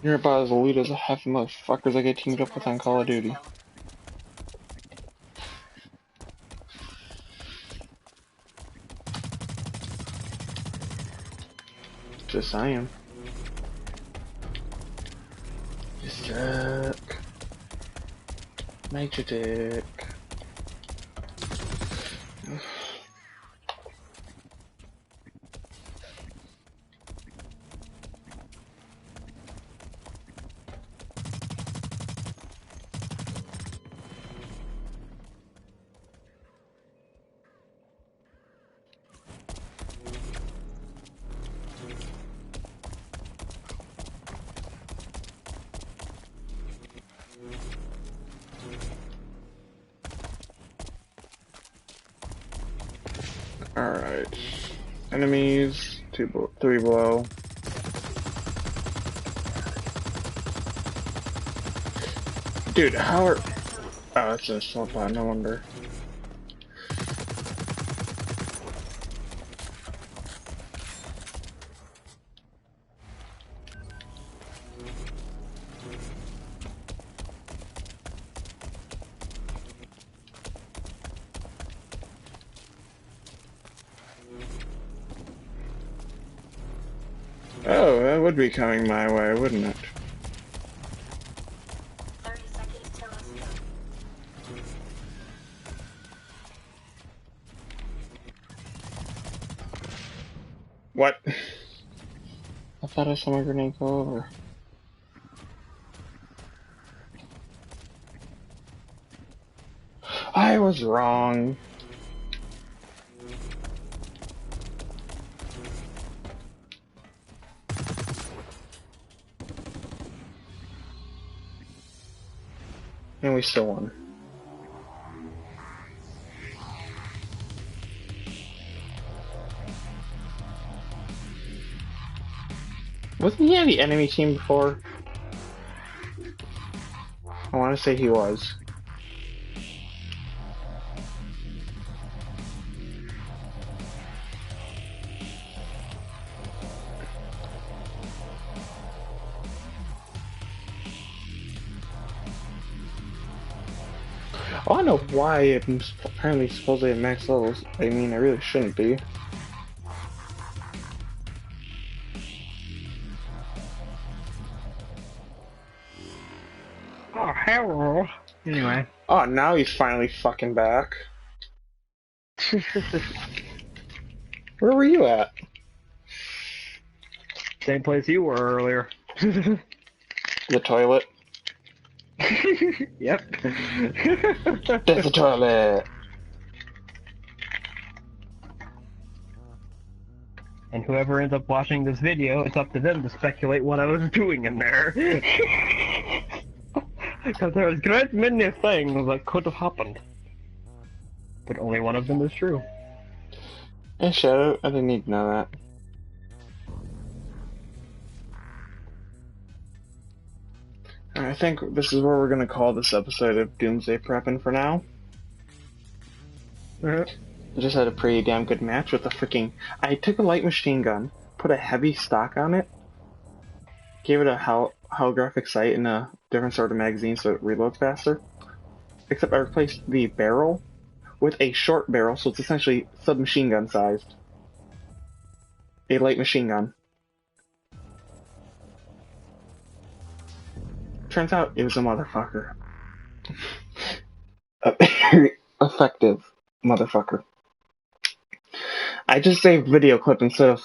You're about as elite as a half the motherfuckers I get teamed up with on Call of Duty. Just saying. Just jerk. Major dick. Alright. Enemies, 3 below. Dude, how are... Oh, it's a assault bot, no wonder. Oh, that would be coming my way, wouldn't it? 30 seconds till it's done. What? I thought I saw my grenade go over. I was wrong. And we still won. Wasn't he on the enemy team before? I want to say he was. Oh, I know why I'm apparently supposedly at max levels. I mean, I really shouldn't be. Oh, hello. Anyway. Oh, now he's finally fucking back. Where were you at? Same place you were earlier. The toilet. Yep. There's the toilet. And whoever ends up watching this video, it's up to them to speculate what I was doing in there. Because there was great many things that could have happened. But only one of them is true. Hey, Shadow, I didn't need to know that. I think this is where we're gonna call this episode of Doomsday Preppin' for now. I just had a pretty damn good match with the freaking... I took a light machine gun, put a heavy stock on it, gave it a holographic sight and a different sort of magazine so it reloads faster. Except I replaced the barrel with a short barrel, so it's essentially submachine gun sized. A light machine gun. Turns out it was a motherfucker. A very effective motherfucker. I just saved video clip instead of